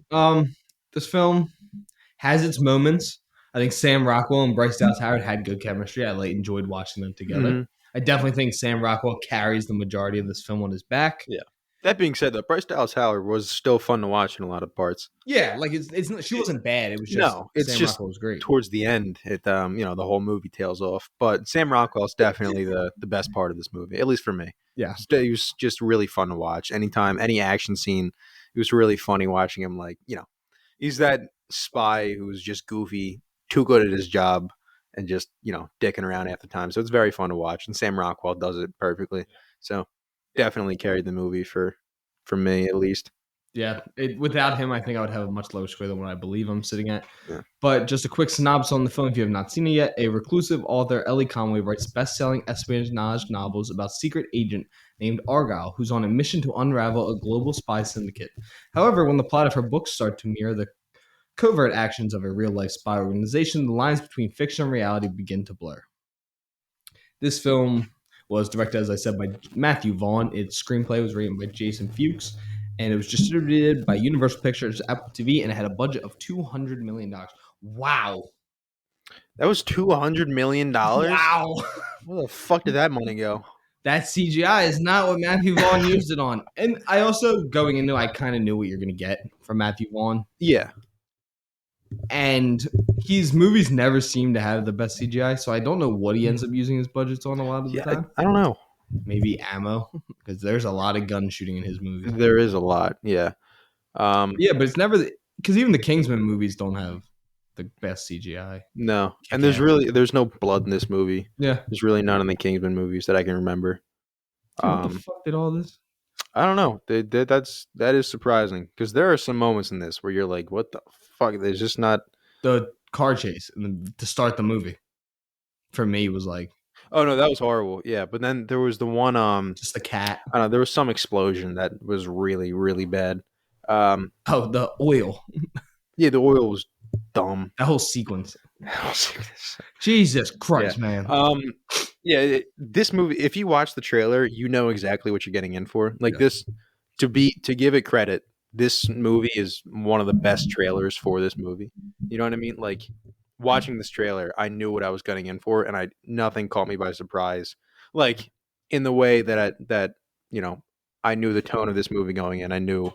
[SPEAKER 1] this film has its moments. I think Sam Rockwell and Bryce Dallas Howard had good chemistry. I enjoyed watching them together.
[SPEAKER 2] Mhm.
[SPEAKER 1] I definitely think Sam Rockwell carries the majority of this film on his back.
[SPEAKER 2] Yeah. That being said, though, Bryce Dallas Howard was still fun to watch in a lot of parts.
[SPEAKER 1] Yeah, like she wasn't bad. It was just
[SPEAKER 2] No, it's
[SPEAKER 1] Sam
[SPEAKER 2] just
[SPEAKER 1] Rockwell was great.
[SPEAKER 2] towards the end, the whole movie tails off. But Sam Rockwell's definitely the best part of this movie, at least for me.
[SPEAKER 1] Yeah,
[SPEAKER 2] He was just really fun to watch. Anytime, any action scene, it was really funny watching him. Like, he's that spy who's just goofy, too good at his job, and just, dicking around half the time. So it's very fun to watch. And Sam Rockwell does it perfectly. So definitely carried the movie for me, at least.
[SPEAKER 1] yeah. Without him, I think I would have a much lower score than what I believe I'm sitting at.
[SPEAKER 2] Yeah.
[SPEAKER 1] But just a quick synopsis on the film if you have not seen it yet. A reclusive author, Ellie Conway, writes best-selling espionage novels about a secret agent named Argylle, who's on a mission to unravel a global spy syndicate. However, when the plot of her books start to mirror the covert actions of a real-life spy organization, the lines between fiction and reality begin to blur. This film was directed, as I said, by Matthew Vaughn. Its screenplay was written by Jason Fuchs, and it was distributed by Universal Pictures, Apple TV, and it had a budget of $200 million. Wow.
[SPEAKER 2] That was $200 million?
[SPEAKER 1] Wow.
[SPEAKER 2] Where the fuck did that money go?
[SPEAKER 1] That CGI is not what Matthew Vaughn used it on. And I also, going into, I kind of knew what you're going to get from Matthew Vaughn.
[SPEAKER 2] Yeah.
[SPEAKER 1] And his movies never seem to have the best CGI, so I don't know what he ends up using his budgets on a lot of the time.
[SPEAKER 2] I don't know.
[SPEAKER 1] Maybe ammo, because there's a lot of gun shooting in his movies.
[SPEAKER 2] There is a lot, yeah.
[SPEAKER 1] Yeah, but it's never because even the Kingsman movies don't have the best CGI.
[SPEAKER 2] No, and there's no blood in this movie.
[SPEAKER 1] Yeah,
[SPEAKER 2] there's really none in the Kingsman movies that I can remember.
[SPEAKER 1] Dude, what the fuck did all this?
[SPEAKER 2] I don't know. That is surprising because there are some moments in this where you're like, "What the fuck?" There's just not
[SPEAKER 1] the car chase to start the movie. For me, was like,
[SPEAKER 2] oh no, that was horrible. Yeah, but then there was the one
[SPEAKER 1] just the cat.
[SPEAKER 2] I don't know. There was some explosion that was really really bad.
[SPEAKER 1] The oil.
[SPEAKER 2] Yeah, the oil was dumb.
[SPEAKER 1] That whole sequence. Jesus Christ, man.
[SPEAKER 2] Yeah, this movie, if you watch the trailer, you know exactly what you're getting in for. Like this, to give it credit, this movie is one of the best trailers for this movie. You know what I mean? Like watching this trailer, I knew what I was getting in for, and nothing caught me by surprise. Like in the way that I knew the tone of this movie going in. I knew,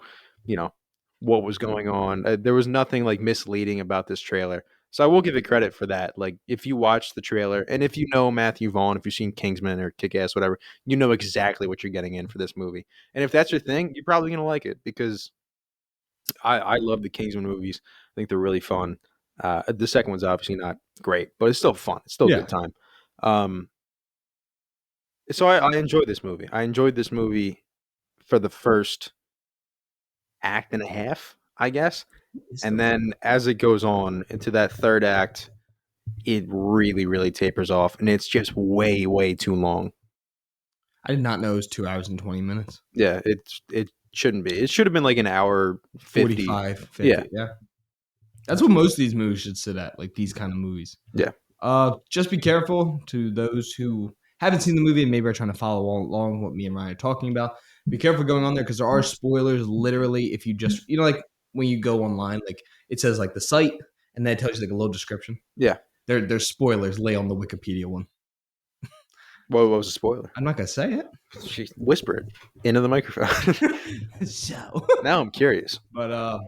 [SPEAKER 2] what was going on. There was nothing like misleading about this trailer. So I will give it credit for that. Like if you watch the trailer and if you know Matthew Vaughn, if you've seen Kingsman or Kick-Ass, whatever, you know exactly what you're getting in for this movie. And if that's your thing, you're probably going to like it because I love the Kingsman movies. I think they're really fun. The second one's obviously not great, but it's still fun. It's still a good time. So I enjoyed this movie. I enjoyed this movie for the first act and a half, I guess. And then as it goes on into that third act, it really, really tapers off. And it's just way, way too long.
[SPEAKER 1] I did not know it was 2 hours and 20 minutes.
[SPEAKER 2] Yeah, it shouldn't be. It should have been like an hour 50.
[SPEAKER 1] 45, 50. Yeah. That's what most of these movies should sit at, like these kind of movies.
[SPEAKER 2] Yeah.
[SPEAKER 1] Just be careful to those who haven't seen the movie and maybe are trying to follow along what me and Ryan are talking about. Be careful going on there because there are spoilers. Literally, if you just like when you go online, like it says like the site, and then it tells you like a little description.
[SPEAKER 2] Yeah,
[SPEAKER 1] there's spoilers lay on the Wikipedia one.
[SPEAKER 2] What was the spoiler?
[SPEAKER 1] I'm not gonna say it.
[SPEAKER 2] She whispered into the microphone.
[SPEAKER 1] So
[SPEAKER 2] now I'm curious.
[SPEAKER 1] But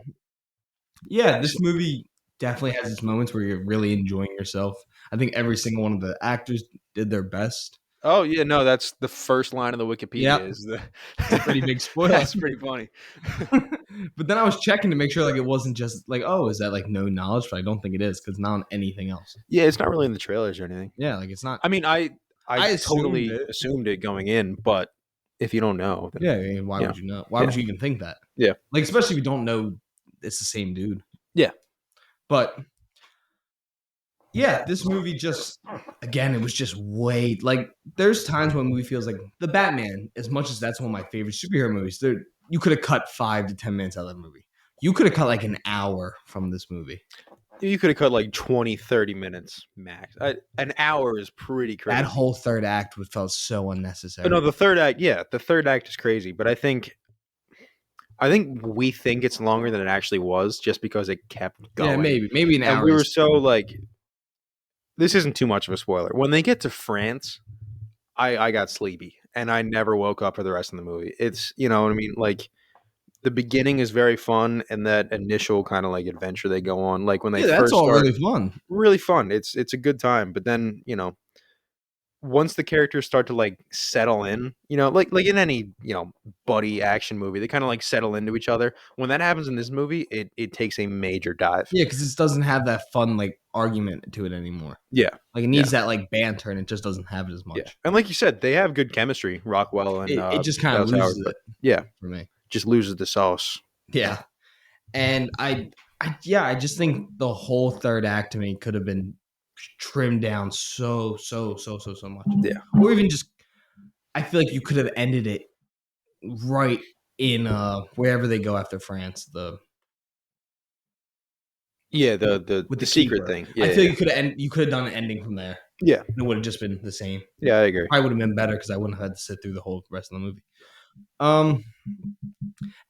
[SPEAKER 1] yeah, this movie definitely has its moments where you're really enjoying yourself. I think every single one of the actors did their best.
[SPEAKER 2] Oh yeah, no, that's the first line of the
[SPEAKER 1] Yep,
[SPEAKER 2] Wikipedia. Is the
[SPEAKER 1] it's a pretty big spoiler.
[SPEAKER 2] That's pretty funny.
[SPEAKER 1] But then I was checking to make sure like it wasn't just like, oh, is that like no knowledge? But I don't think it is because not on anything else.
[SPEAKER 2] Yeah, it's not really in the trailers or anything.
[SPEAKER 1] Yeah, like it's not.
[SPEAKER 2] I mean, I
[SPEAKER 1] I assumed
[SPEAKER 2] totally
[SPEAKER 1] it.
[SPEAKER 2] assumed it going in, but if you don't know, then
[SPEAKER 1] Yeah, I mean, why
[SPEAKER 2] yeah,
[SPEAKER 1] would you know? Why
[SPEAKER 2] yeah,
[SPEAKER 1] would you even think that?
[SPEAKER 2] yeah,
[SPEAKER 1] Like, especially if you don't know it's the same dude.
[SPEAKER 2] yeah.
[SPEAKER 1] But yeah, this movie just again, it was just way like there's times when a movie feels like the Batman, as much as that's one of my favorite superhero movies, there you could have cut 5 to 10 minutes out of the movie. You could have cut like an hour from this movie.
[SPEAKER 2] You could have cut like 20, 30 minutes max. An hour is pretty crazy.
[SPEAKER 1] That whole third act would felt so
[SPEAKER 2] But
[SPEAKER 1] unnecessary.
[SPEAKER 2] no, the third act, yeah, the third act is crazy. But I think we think it's longer than it actually was, just because it kept going.
[SPEAKER 1] Yeah, maybe an
[SPEAKER 2] And
[SPEAKER 1] hour.
[SPEAKER 2] we were so like, this isn't too much of a spoiler. When they get to France, I got sleepy, and I never woke up for the rest of the movie. It's, you know what I mean, like. The beginning is very fun, and that initial kind of like adventure they go on, like when they
[SPEAKER 1] Yeah, that's
[SPEAKER 2] first
[SPEAKER 1] all
[SPEAKER 2] start,
[SPEAKER 1] really fun.
[SPEAKER 2] really fun. It's a good time, but then once the characters start to like settle in, like in any buddy action movie, they kind of like settle into each other. When that happens in this movie, it takes a major dive.
[SPEAKER 1] Yeah, because this doesn't have that fun like argument to it anymore.
[SPEAKER 2] Yeah,
[SPEAKER 1] Like it needs that like banter, and it just doesn't have it as much.
[SPEAKER 2] yeah, and like you said, they have good chemistry, Rockwell and
[SPEAKER 1] It just kind of
[SPEAKER 2] Dallas Howard,
[SPEAKER 1] loses
[SPEAKER 2] but
[SPEAKER 1] it
[SPEAKER 2] yeah,
[SPEAKER 1] for me.
[SPEAKER 2] just loses the sauce.
[SPEAKER 1] Yeah, and I just think the whole third act to me could have been trimmed down so much.
[SPEAKER 2] Yeah.
[SPEAKER 1] Or even just I feel like you could have ended it right in wherever they go after France,
[SPEAKER 2] Yeah, the
[SPEAKER 1] with the
[SPEAKER 2] secret
[SPEAKER 1] keeper.
[SPEAKER 2] thing.
[SPEAKER 1] I
[SPEAKER 2] Yeah,
[SPEAKER 1] feel
[SPEAKER 2] yeah,
[SPEAKER 1] you could have done an ending from there.
[SPEAKER 2] yeah,
[SPEAKER 1] It would have just been the same.
[SPEAKER 2] yeah, I agree.
[SPEAKER 1] I would have been better because I wouldn't have had to sit through the whole rest of the movie. Um,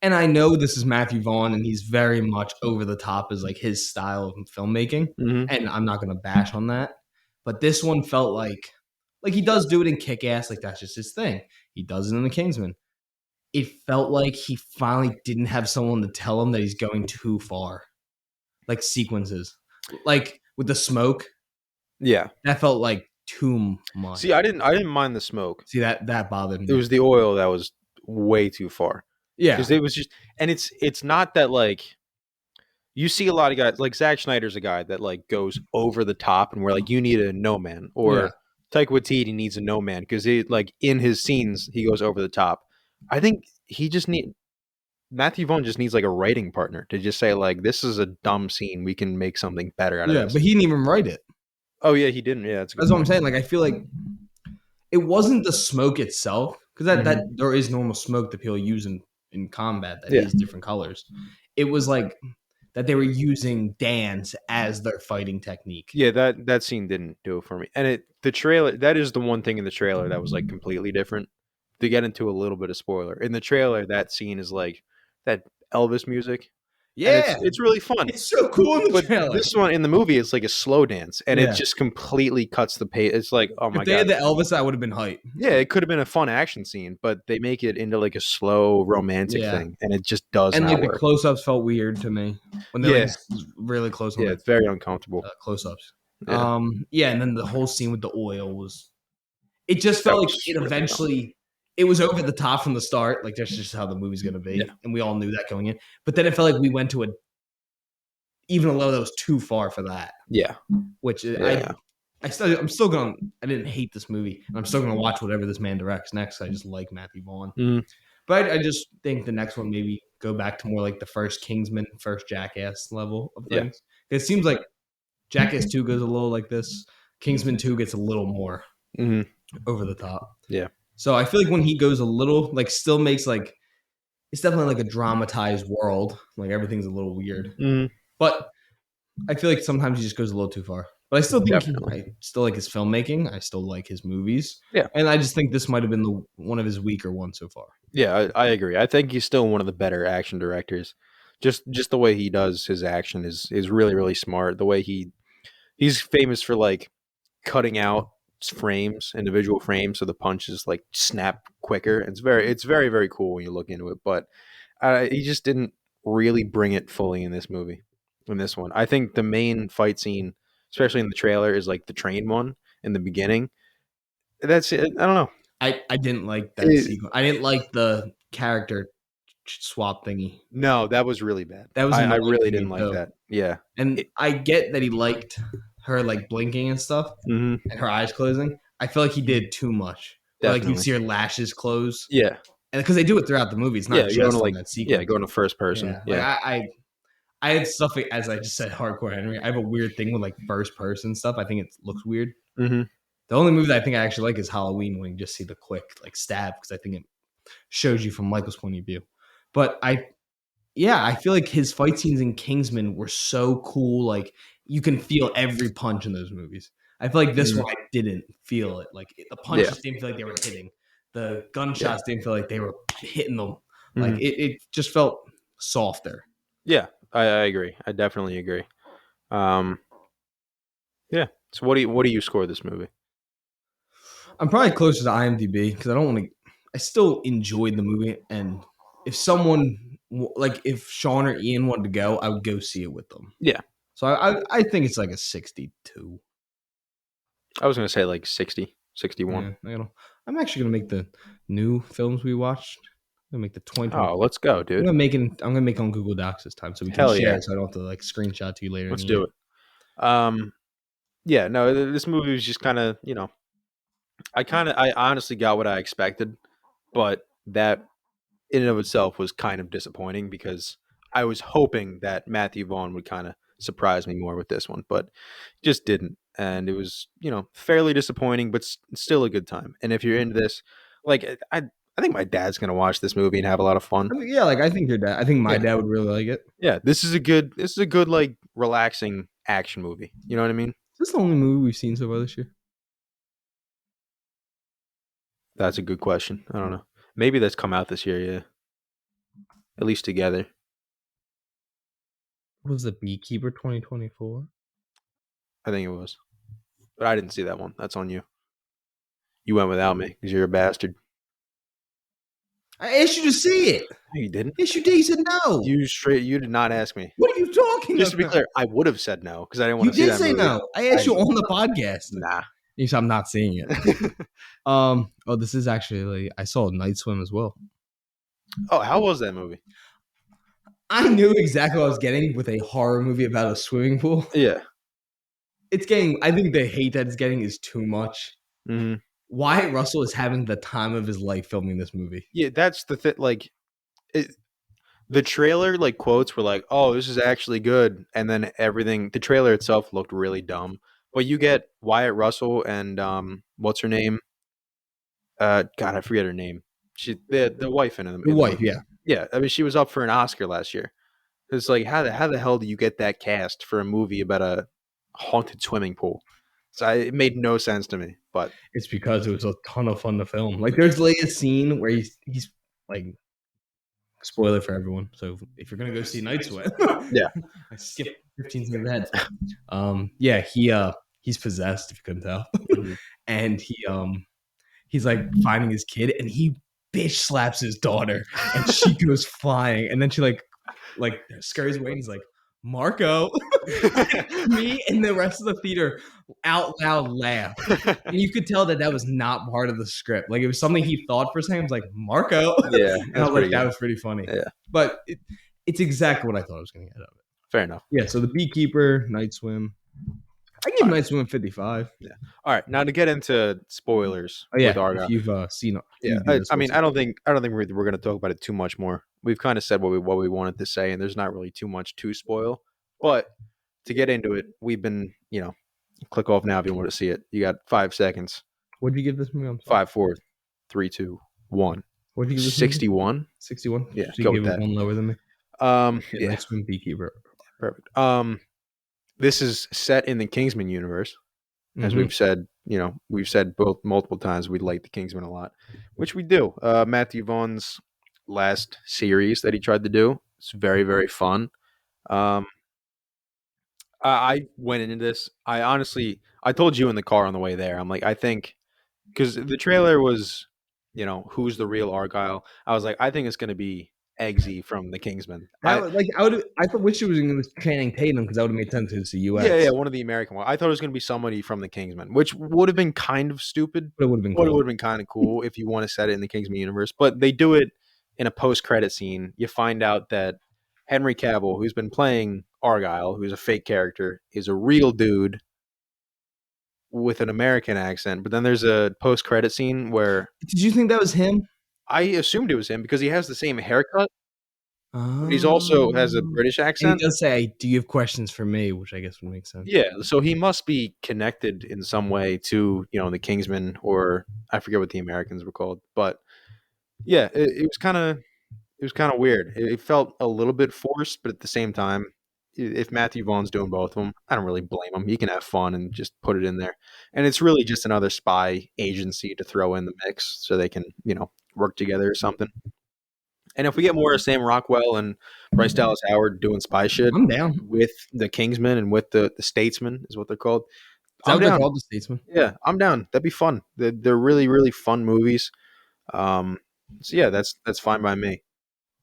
[SPEAKER 1] and I know this is Matthew Vaughn, and he's very much over the top as like his style of filmmaking,
[SPEAKER 2] Mhm.
[SPEAKER 1] and I'm not gonna bash on that. But this one felt like he does do it in Kick Ass, like that's just his thing. He does it in The Kingsman. It felt like he finally didn't have someone to tell him that he's going too far, like sequences, like with the smoke.
[SPEAKER 2] Yeah.
[SPEAKER 1] That felt like too much.
[SPEAKER 2] See, I didn't mind the smoke.
[SPEAKER 1] See that bothered me.
[SPEAKER 2] It was the oil that was way too far.
[SPEAKER 1] Yeah,
[SPEAKER 2] Because it was just, and it's not that like you see a lot of guys like Zack Snyder's a guy that like goes over the top, and we're like, you need a no man, or
[SPEAKER 1] Yeah.
[SPEAKER 2] Taika Waititi needs a no man because he like in his scenes he goes over the top. I think he just Matthew Vaughn just needs like a writing partner to just say like, this is a dumb scene, we can make something better out of
[SPEAKER 1] yeah,
[SPEAKER 2] this.
[SPEAKER 1] but he didn't even write it.
[SPEAKER 2] Oh yeah, he didn't. Yeah, that's a good
[SPEAKER 1] That's what I'm
[SPEAKER 2] point.
[SPEAKER 1] saying. Like I feel like it wasn't the smoke itself because that there is normal smoke that people use in combat that is different colors. It was like that they were using dance as their fighting technique.
[SPEAKER 2] Yeah, that scene didn't do it for me. And the trailer, that is the one thing in the trailer that was like completely different. To get into a little bit of spoiler, in the trailer, that scene is like that Elvis music. And
[SPEAKER 1] Yeah,
[SPEAKER 2] it's really fun.
[SPEAKER 1] it's so cool in the
[SPEAKER 2] But
[SPEAKER 1] trailer.
[SPEAKER 2] this one in the movie, it's like a slow dance, and
[SPEAKER 1] Yeah.
[SPEAKER 2] it just completely cuts the pace. It's like, oh my
[SPEAKER 1] If they
[SPEAKER 2] god,
[SPEAKER 1] had the Elvis, I would have been hyped.
[SPEAKER 2] yeah, it could have been a fun action scene, but they make it into like a slow romantic
[SPEAKER 1] Yeah.
[SPEAKER 2] thing, and it just does
[SPEAKER 1] And
[SPEAKER 2] not
[SPEAKER 1] like the
[SPEAKER 2] work.
[SPEAKER 1] close-ups felt weird to me when they're
[SPEAKER 2] Yeah.
[SPEAKER 1] like really close on
[SPEAKER 2] Yeah,
[SPEAKER 1] the
[SPEAKER 2] it's very uncomfortable.
[SPEAKER 1] close-ups.
[SPEAKER 2] Yeah.
[SPEAKER 1] Yeah, and then the whole scene with the oil was. It just
[SPEAKER 2] That
[SPEAKER 1] felt like
[SPEAKER 2] was
[SPEAKER 1] it
[SPEAKER 2] really
[SPEAKER 1] eventually. It was over the top from the start. Like that's just how the movie's gonna be,
[SPEAKER 2] Yeah.
[SPEAKER 1] and we all knew that going in. But then it felt like we went to even a level that was too far for that.
[SPEAKER 2] Yeah.
[SPEAKER 1] Which
[SPEAKER 2] Yeah.
[SPEAKER 1] I'm still gonna. I didn't hate this movie, and I'm still gonna watch whatever this man directs next. I just like Matthew Vaughn,
[SPEAKER 2] Mhm.
[SPEAKER 1] but I just think the next one maybe go back to more like the first Kingsman, first Jackass level of
[SPEAKER 2] Yeah.
[SPEAKER 1] things. It seems like Jackass 2 goes a little like this. Kingsman 2 gets a little more
[SPEAKER 2] Mhm.
[SPEAKER 1] over the top.
[SPEAKER 2] Yeah.
[SPEAKER 1] So I feel like when he goes a little, like, still makes like it's definitely like a dramatized world. Like everything's a little weird,
[SPEAKER 2] Mhm.
[SPEAKER 1] but I feel like sometimes he just goes a little too far. But I still think
[SPEAKER 2] Definitely.
[SPEAKER 1] I still like his filmmaking. I still like his movies.
[SPEAKER 2] Yeah.
[SPEAKER 1] And I just think this might have been one of his weaker ones so far.
[SPEAKER 2] Yeah, I agree. I think he's still one of the better action directors. Just the way he does his action is really, really smart. The way he's famous for like cutting out frames, individual frames, so the punches like snap quicker. It's very, very cool when you look into it. But he just didn't really bring it fully in this movie. In this one, I think the main fight scene, especially in the trailer, is like the train one in the beginning. That's it. I don't know.
[SPEAKER 1] I didn't like that
[SPEAKER 2] It-
[SPEAKER 1] sequence. I didn't like the character swap thingy.
[SPEAKER 2] no, that was really bad.
[SPEAKER 1] That was
[SPEAKER 2] I
[SPEAKER 1] annoying
[SPEAKER 2] really
[SPEAKER 1] to me
[SPEAKER 2] didn't like
[SPEAKER 1] too.
[SPEAKER 2] that. Yeah.
[SPEAKER 1] And
[SPEAKER 2] It,
[SPEAKER 1] I get that he liked her like blinking and stuff
[SPEAKER 2] mhm,
[SPEAKER 1] and her eyes closing. I feel like he did too much. Where like you
[SPEAKER 2] definitely.
[SPEAKER 1] see her lashes close,
[SPEAKER 2] Yeah.
[SPEAKER 1] and because they do it throughout the movie, it's
[SPEAKER 2] Yeah.
[SPEAKER 1] not
[SPEAKER 2] Going to
[SPEAKER 1] just in
[SPEAKER 2] like
[SPEAKER 1] that
[SPEAKER 2] yeah,
[SPEAKER 1] sequence.
[SPEAKER 2] going to first person.
[SPEAKER 1] Yeah, like
[SPEAKER 2] Yeah.
[SPEAKER 1] I had stuff like, as I just said, hardcore Henry. I have a weird thing with like first person stuff. I think it looks weird.
[SPEAKER 2] Hmm.
[SPEAKER 1] The only movie that I think I actually like is Halloween, when you just see the quick like stab, because I think it shows you from Michael's point of view. But I feel like his fight scenes in Kingsman were so cool. Like you can feel every punch in those movies. I feel like this
[SPEAKER 2] Hmm.
[SPEAKER 1] one I didn't feel it. Like the
[SPEAKER 2] Yeah.
[SPEAKER 1] punches didn't feel like they were hitting. The
[SPEAKER 2] Yeah.
[SPEAKER 1] gunshots didn't feel like they were hitting them. Like
[SPEAKER 2] Hmm.
[SPEAKER 1] it just felt softer.
[SPEAKER 2] Yeah. I agree. I definitely agree. Um. Yeah. So what do you score this movie?
[SPEAKER 1] I'm probably closer to IMDb because I don't want to. I still enjoyed the movie, and if someone like if Sean or Ian wanted to go, I would go see it with them.
[SPEAKER 2] Yeah.
[SPEAKER 1] So I think it's like a 62.
[SPEAKER 2] I was gonna say like 60, 61.
[SPEAKER 1] Yeah, I'm actually gonna make the new films we watched. I'm gonna make the 2020.
[SPEAKER 2] Oh, let's go, dude.
[SPEAKER 1] I'm gonna make it on Google Docs this time so we can
[SPEAKER 2] Hell
[SPEAKER 1] share
[SPEAKER 2] yeah.
[SPEAKER 1] it, so I don't have to like screenshot to you later in
[SPEAKER 2] Let's
[SPEAKER 1] the
[SPEAKER 2] do
[SPEAKER 1] year.
[SPEAKER 2] it. Yeah, no, this movie was just kind of, I honestly got what I expected, but that in and of itself was kind of disappointing because I was hoping that Matthew Vaughn would kind of surprise me more with this one, but just didn't. And it was, fairly disappointing, but still a good time. And if you're into this, like I think my dad's gonna watch this movie and have a lot of fun.
[SPEAKER 1] I mean, yeah, like I think your dad. I think my
[SPEAKER 2] Yeah,
[SPEAKER 1] dad would really like it.
[SPEAKER 2] yeah. This is a good like relaxing action movie. You know what I mean?
[SPEAKER 1] Is this the only movie we've seen so far this year?
[SPEAKER 2] That's a good question. I don't know. Maybe that's come out this year. Yeah, at least together.
[SPEAKER 1] What was the Beekeeper 2024?
[SPEAKER 2] I think it was, but I didn't see that one. That's on you. You went without me because you're a bastard.
[SPEAKER 1] I asked you to see it.
[SPEAKER 2] No, you didn't.
[SPEAKER 1] Yes, you did. You said no.
[SPEAKER 2] You did not ask me.
[SPEAKER 1] What are you talking
[SPEAKER 2] Just to be
[SPEAKER 1] about?
[SPEAKER 2] clear, I would have said no because I didn't want
[SPEAKER 1] You
[SPEAKER 2] to see
[SPEAKER 1] did
[SPEAKER 2] that
[SPEAKER 1] say
[SPEAKER 2] movie.
[SPEAKER 1] no. I asked you on the podcast.
[SPEAKER 2] Nah.
[SPEAKER 1] You said I'm not seeing it. Oh, this is actually I saw Night Swim as well.
[SPEAKER 2] Oh, how was that movie?
[SPEAKER 1] I knew exactly what I was getting with a horror movie about a swimming pool.
[SPEAKER 2] Yeah.
[SPEAKER 1] It's getting. I think the hate that it's getting is too much.
[SPEAKER 2] Hmm.
[SPEAKER 1] Wyatt Russell is having the time of his life filming this movie.
[SPEAKER 2] Yeah, that's the thing. Like, the trailer, like quotes were like, "Oh, this is actually good," and then everything. The trailer itself looked really dumb. But you get Wyatt Russell and what's her name? God, I forget her name. She the wife in
[SPEAKER 1] The
[SPEAKER 2] the
[SPEAKER 1] wife,
[SPEAKER 2] movie.
[SPEAKER 1] yeah.
[SPEAKER 2] Yeah, I mean, she was up for an Oscar last year. It's like how the hell do you get that cast for a movie about a haunted swimming pool? So it made no sense to me. But
[SPEAKER 1] It's because it was a ton of fun to film. Like there's like a scene where he's like spoiler for everyone. So if you're gonna go see Night Swim,
[SPEAKER 2] yeah,
[SPEAKER 1] I skipped 15 seconds ahead. Yeah, he's possessed if you couldn't tell,
[SPEAKER 2] Mhm.
[SPEAKER 1] and he's like finding his kid, and he bitch slaps his daughter, and she goes flying, and then she like scurries away, and he's like Marco. Me and the rest of the theater out loud laughed. And you could tell that that was not part of the script. Like it was something he thought for a second. I was like, Marco.
[SPEAKER 2] Yeah,
[SPEAKER 1] And I
[SPEAKER 2] that's
[SPEAKER 1] was
[SPEAKER 2] pretty
[SPEAKER 1] like, that
[SPEAKER 2] good.
[SPEAKER 1] was pretty funny.
[SPEAKER 2] Yeah,
[SPEAKER 1] But it's exactly what I thought I was going to get out of it.
[SPEAKER 2] fair enough.
[SPEAKER 1] Yeah. So the Beekeeper, Night Swim. I gave Night Swim 55.
[SPEAKER 2] All right, now to get into spoilers
[SPEAKER 1] Oh, yeah.
[SPEAKER 2] with Argylle.
[SPEAKER 1] If you've seen it.
[SPEAKER 2] Yeah, I mean, I don't think we're going to talk about it too much more. We've kind of said what we wanted to say, and there's not really too much to spoil. But to get into it, we've been, click off now if you want to see it. You got 5 seconds.
[SPEAKER 1] What'd you give this movie? I'm sorry.
[SPEAKER 2] 5, 4, 3, 2, 1.
[SPEAKER 1] What'd you give this movie?
[SPEAKER 2] 61.
[SPEAKER 1] 61?
[SPEAKER 2] Yeah,
[SPEAKER 1] So you
[SPEAKER 2] go
[SPEAKER 1] gave
[SPEAKER 2] with
[SPEAKER 1] it
[SPEAKER 2] that.
[SPEAKER 1] one lower than me?
[SPEAKER 2] Yeah,
[SPEAKER 1] Night Swim, Beekeeper.
[SPEAKER 2] perfect. This is set in the Kingsman universe. As
[SPEAKER 1] Mhm.
[SPEAKER 2] we've said both multiple times, we like the Kingsman a lot, which we do. Matthew Vaughn's last series that he tried to do, it's very, very fun. I went into this. I told you in the car on the way there. I'm like, I think because the trailer was, who's the real Argyle. I was like, I think it's going to be Eggsy from The Kingsman.
[SPEAKER 1] That was like I thought wish it was going to be Channing Tatum because that would have made sense. It's the U.S.
[SPEAKER 2] Yeah, one of the American ones. I thought it was going to be somebody from The Kingsman, which would have been kind of stupid,
[SPEAKER 1] But it would have been
[SPEAKER 2] but it
[SPEAKER 1] cool.
[SPEAKER 2] would have been kind of cool if you want to set it in the Kingsman universe. But they do it in a post-credit scene. You find out that Henry Cavill, who's been playing Argylle, who's a fake character, is a real dude with an American accent. But then there's a post-credit scene where
[SPEAKER 1] Did you think that was him?
[SPEAKER 2] I assumed it was him because he has the same haircut, but he's
[SPEAKER 1] Oh.
[SPEAKER 2] also has a British
[SPEAKER 1] And
[SPEAKER 2] accent.
[SPEAKER 1] he does say, "Do you have questions for me?" Which I guess would make sense.
[SPEAKER 2] Yeah, so he must be connected in some way to the Kingsmen, or I forget what the Americans were called, but yeah, it was kind of weird. It felt a little bit forced, but at the same time, if Matthew Vaughn's doing both of them, I don't really blame him. He can have fun and just put it in there, and it's really just another spy agency to throw in the mix so they can work together or something. And if we get more of Sam Rockwell and Bryce Dallas Howard doing spy shit
[SPEAKER 1] I'm down.
[SPEAKER 2] with the Kingsmen and with the Statesmen is what they're called.
[SPEAKER 1] Is that
[SPEAKER 2] I'm
[SPEAKER 1] what they're
[SPEAKER 2] down.
[SPEAKER 1] called, the Statesman?
[SPEAKER 2] Yeah, I'm down. That'd be fun. They're really, really fun movies. So yeah, that's fine by me.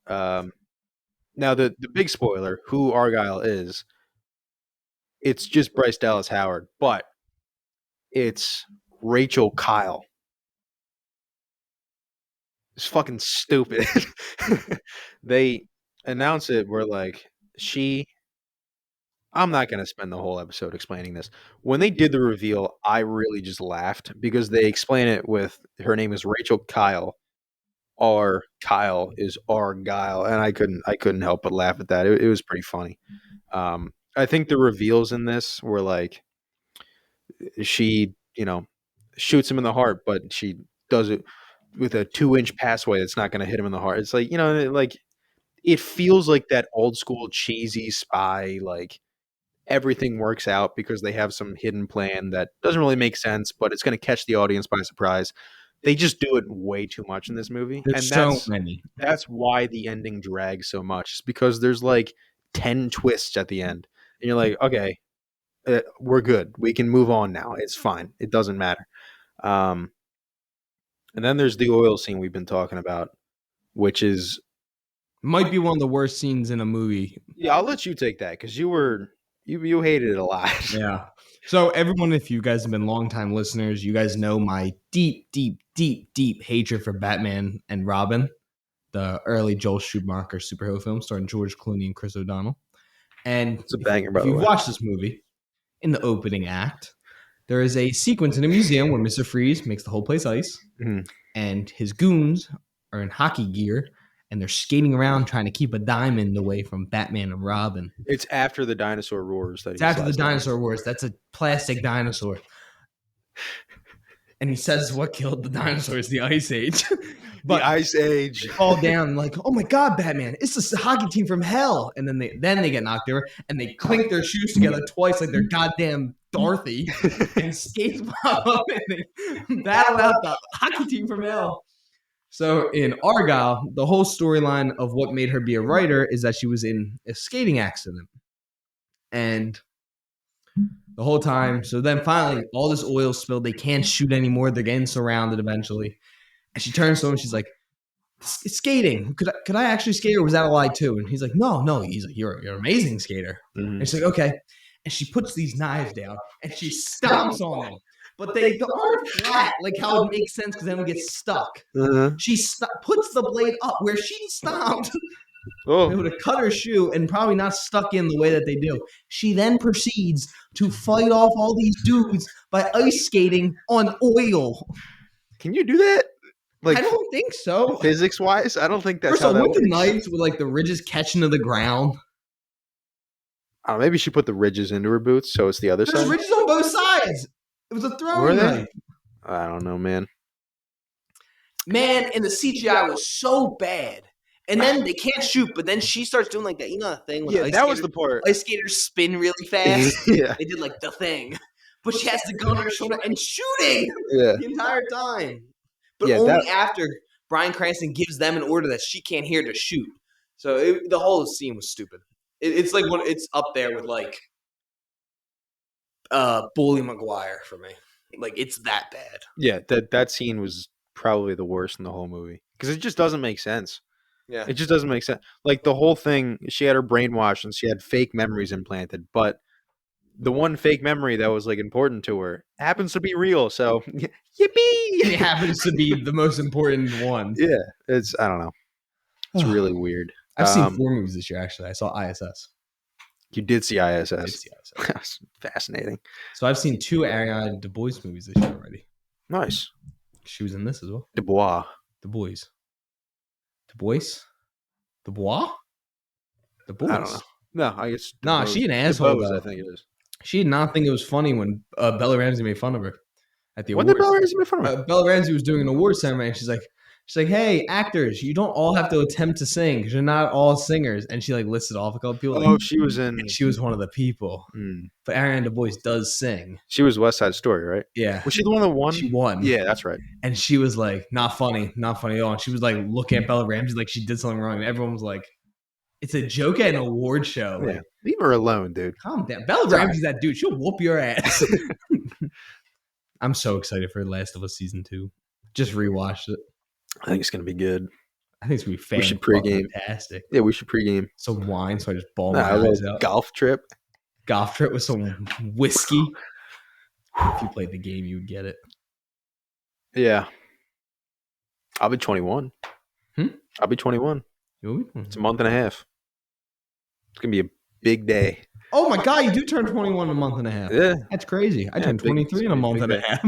[SPEAKER 2] Now the big spoiler, who Argylle is, it's just Bryce Dallas Howard, but it's Rachel Kyle. It's fucking stupid. They announce it where like I'm not going to spend the whole episode explaining this. When they did the reveal, I really just laughed because they explain it with her name is Rachel Kyle, or Kyle is Argylle, and I couldn't help but laugh at that. It was pretty funny. I think the reveals in this were like she, shoots him in the heart, but she does it with a 2-inch passway that's not going to hit him in the heart. It's like like it feels like that old school cheesy spy like everything works out because they have some hidden plan that doesn't really make sense, but it's going to catch the audience by surprise. They just do it way too much in this movie,
[SPEAKER 1] There's
[SPEAKER 2] and
[SPEAKER 1] so many.
[SPEAKER 2] that's why the ending drags so much. It's because there's like 10 twists at the end, and you're like, okay, we're good. We can move on now. It's fine. It doesn't matter. Um, and then there's the oil scene we've been talking about, which is
[SPEAKER 1] Might be one of the worst scenes in a movie.
[SPEAKER 2] yeah. I'll let you take that because you hated it a lot.
[SPEAKER 1] Yeah. So everyone, if you guys have been longtime listeners, you guys know my deep, deep, deep, deep hatred for Batman and Robin, the early Joel Schumacher superhero film starring George Clooney and Chris O'Donnell. And
[SPEAKER 2] It's a banger, by
[SPEAKER 1] if
[SPEAKER 2] the
[SPEAKER 1] you've
[SPEAKER 2] way.
[SPEAKER 1] watched this movie, in the opening act, there is a sequence in a museum where Mr. Freeze makes the whole place ice,
[SPEAKER 2] Mhm.
[SPEAKER 1] and his goons are in hockey gear, and they're skating around trying to keep a diamond away from Batman and Robin.
[SPEAKER 2] It's after the dinosaur roars that
[SPEAKER 1] It's after the dinosaur wars. That's a plastic dinosaur. And he says what killed the dinosaurs, the Ice Age.
[SPEAKER 2] The Ice Age.
[SPEAKER 1] They fall down like, oh my God, Batman, it's a hockey team from hell. And then they get knocked over and they clink their shoes together twice like they're goddamn Dorothy, and skates pop up and they battle out the hockey team from hell. So in Argylle, the whole storyline of what made her be a writer is that she was in a skating accident. And the whole time, so then finally all this oil spilled, they can't shoot anymore, they're getting surrounded eventually. And she turns to him and she's like, it's skating. Could I actually skate, or was that a lie too? And he's like, no. He's like, you're an amazing skater.
[SPEAKER 2] Mhm.
[SPEAKER 1] And she's like, okay. And she puts these knives down and she stomps on them. But they aren't flat, like how it makes sense because then we get stuck. She puts the blade up where she stomped.
[SPEAKER 2] Oh,
[SPEAKER 1] It would have cut her shoe and probably not stuck in the way that they do. She then proceeds to fight off all these dudes by ice skating on oil.
[SPEAKER 2] can you do that? Like
[SPEAKER 1] I don't think so.
[SPEAKER 2] physics wise, I don't think that's
[SPEAKER 1] First
[SPEAKER 2] how
[SPEAKER 1] of all,
[SPEAKER 2] that
[SPEAKER 1] with the
[SPEAKER 2] works.
[SPEAKER 1] knives with like the ridges catching to the ground.
[SPEAKER 2] Maybe she put the ridges into her boots, so it's the other
[SPEAKER 1] There's
[SPEAKER 2] side.
[SPEAKER 1] ridges on both sides. It was a
[SPEAKER 2] Were
[SPEAKER 1] throwing
[SPEAKER 2] they?
[SPEAKER 1] knife.
[SPEAKER 2] I don't know, man.
[SPEAKER 1] Man, and the CGI was so bad. And then they can't shoot, but then she starts doing like that. You know that thing with
[SPEAKER 2] Yeah, that was the part.
[SPEAKER 1] ice skaters spin really fast.
[SPEAKER 2] Yeah,
[SPEAKER 1] They did like the thing. But she has the gun on her shoulder and shooting
[SPEAKER 2] yeah.
[SPEAKER 1] the entire time. But
[SPEAKER 2] Yeah,
[SPEAKER 1] only after Bryan Cranston gives them an order that she can't hear to shoot. So the whole scene was stupid. It's like it's up there with like Bully Maguire for me. Like it's that bad.
[SPEAKER 2] Yeah, that scene was probably the worst in the whole movie because it just doesn't make sense.
[SPEAKER 1] Yeah.
[SPEAKER 2] It just doesn't make sense. Like the whole thing, she had her brainwashed and she had fake memories implanted, but the one fake memory that was like important to her happens to be real. So yippee!
[SPEAKER 1] It happens to be the most important one.
[SPEAKER 2] Yeah, I don't know. It's really weird.
[SPEAKER 1] I've seen 4 movies this year, actually. I saw ISS.
[SPEAKER 2] You did see ISS.
[SPEAKER 1] I did see ISS.
[SPEAKER 2] That's fascinating.
[SPEAKER 1] So I've seen 2 Ariana DeBois movies this year already.
[SPEAKER 2] Nice.
[SPEAKER 1] She was in this as well.
[SPEAKER 2] Dubois.
[SPEAKER 1] DeBois. DeBois? DeBois? DeBois.
[SPEAKER 2] I don't know. No, I guess.
[SPEAKER 1] Nah, she an asshole,
[SPEAKER 2] DeBose,
[SPEAKER 1] though.
[SPEAKER 2] I think it is.
[SPEAKER 1] She did not think it was funny when Bella Ramsey made fun of her at the
[SPEAKER 2] When
[SPEAKER 1] awards.
[SPEAKER 2] did Bella Ramsey make fun of her?
[SPEAKER 1] Bella Ramsey was doing an award ceremony, and she's like, hey, actors, you don't all have to attempt to sing because you're not all singers. And she like listed off a couple people.
[SPEAKER 2] Oh, she was in.
[SPEAKER 1] And she was one of the people. But Ariana DeBois does sing.
[SPEAKER 2] She was West Side Story, right?
[SPEAKER 1] Yeah.
[SPEAKER 2] Was she the one that won?
[SPEAKER 1] She won.
[SPEAKER 2] Yeah, that's right.
[SPEAKER 1] And she was like, not funny at all. And she was like looking at Bella Ramsey like she did something wrong. And everyone was like, it's a joke at an award show.
[SPEAKER 2] Yeah.
[SPEAKER 1] Like,
[SPEAKER 2] Leave her alone, dude.
[SPEAKER 1] calm down. Bella Ramsey's that dude. She'll whoop your ass. I'm so excited for Last of Us Season 2. Just rewatched it.
[SPEAKER 2] I think it's gonna be good.
[SPEAKER 1] I think it's gonna be
[SPEAKER 2] We should pregame.
[SPEAKER 1] fantastic.
[SPEAKER 2] Yeah, we should pregame.
[SPEAKER 1] Some wine, so I just ball
[SPEAKER 2] Nah,
[SPEAKER 1] my
[SPEAKER 2] a
[SPEAKER 1] eyes
[SPEAKER 2] little
[SPEAKER 1] out.
[SPEAKER 2] golf trip.
[SPEAKER 1] Golf trip with some whiskey. If you played the game, you would get it.
[SPEAKER 2] Yeah. I'll be 21. I'll be 21. It's a month and a half. It's gonna be a big day.
[SPEAKER 1] Oh my God, you do turn 21 in a month and a half.
[SPEAKER 2] Yeah.
[SPEAKER 1] That's crazy. I turned
[SPEAKER 2] big-
[SPEAKER 1] 23 in a month and a half.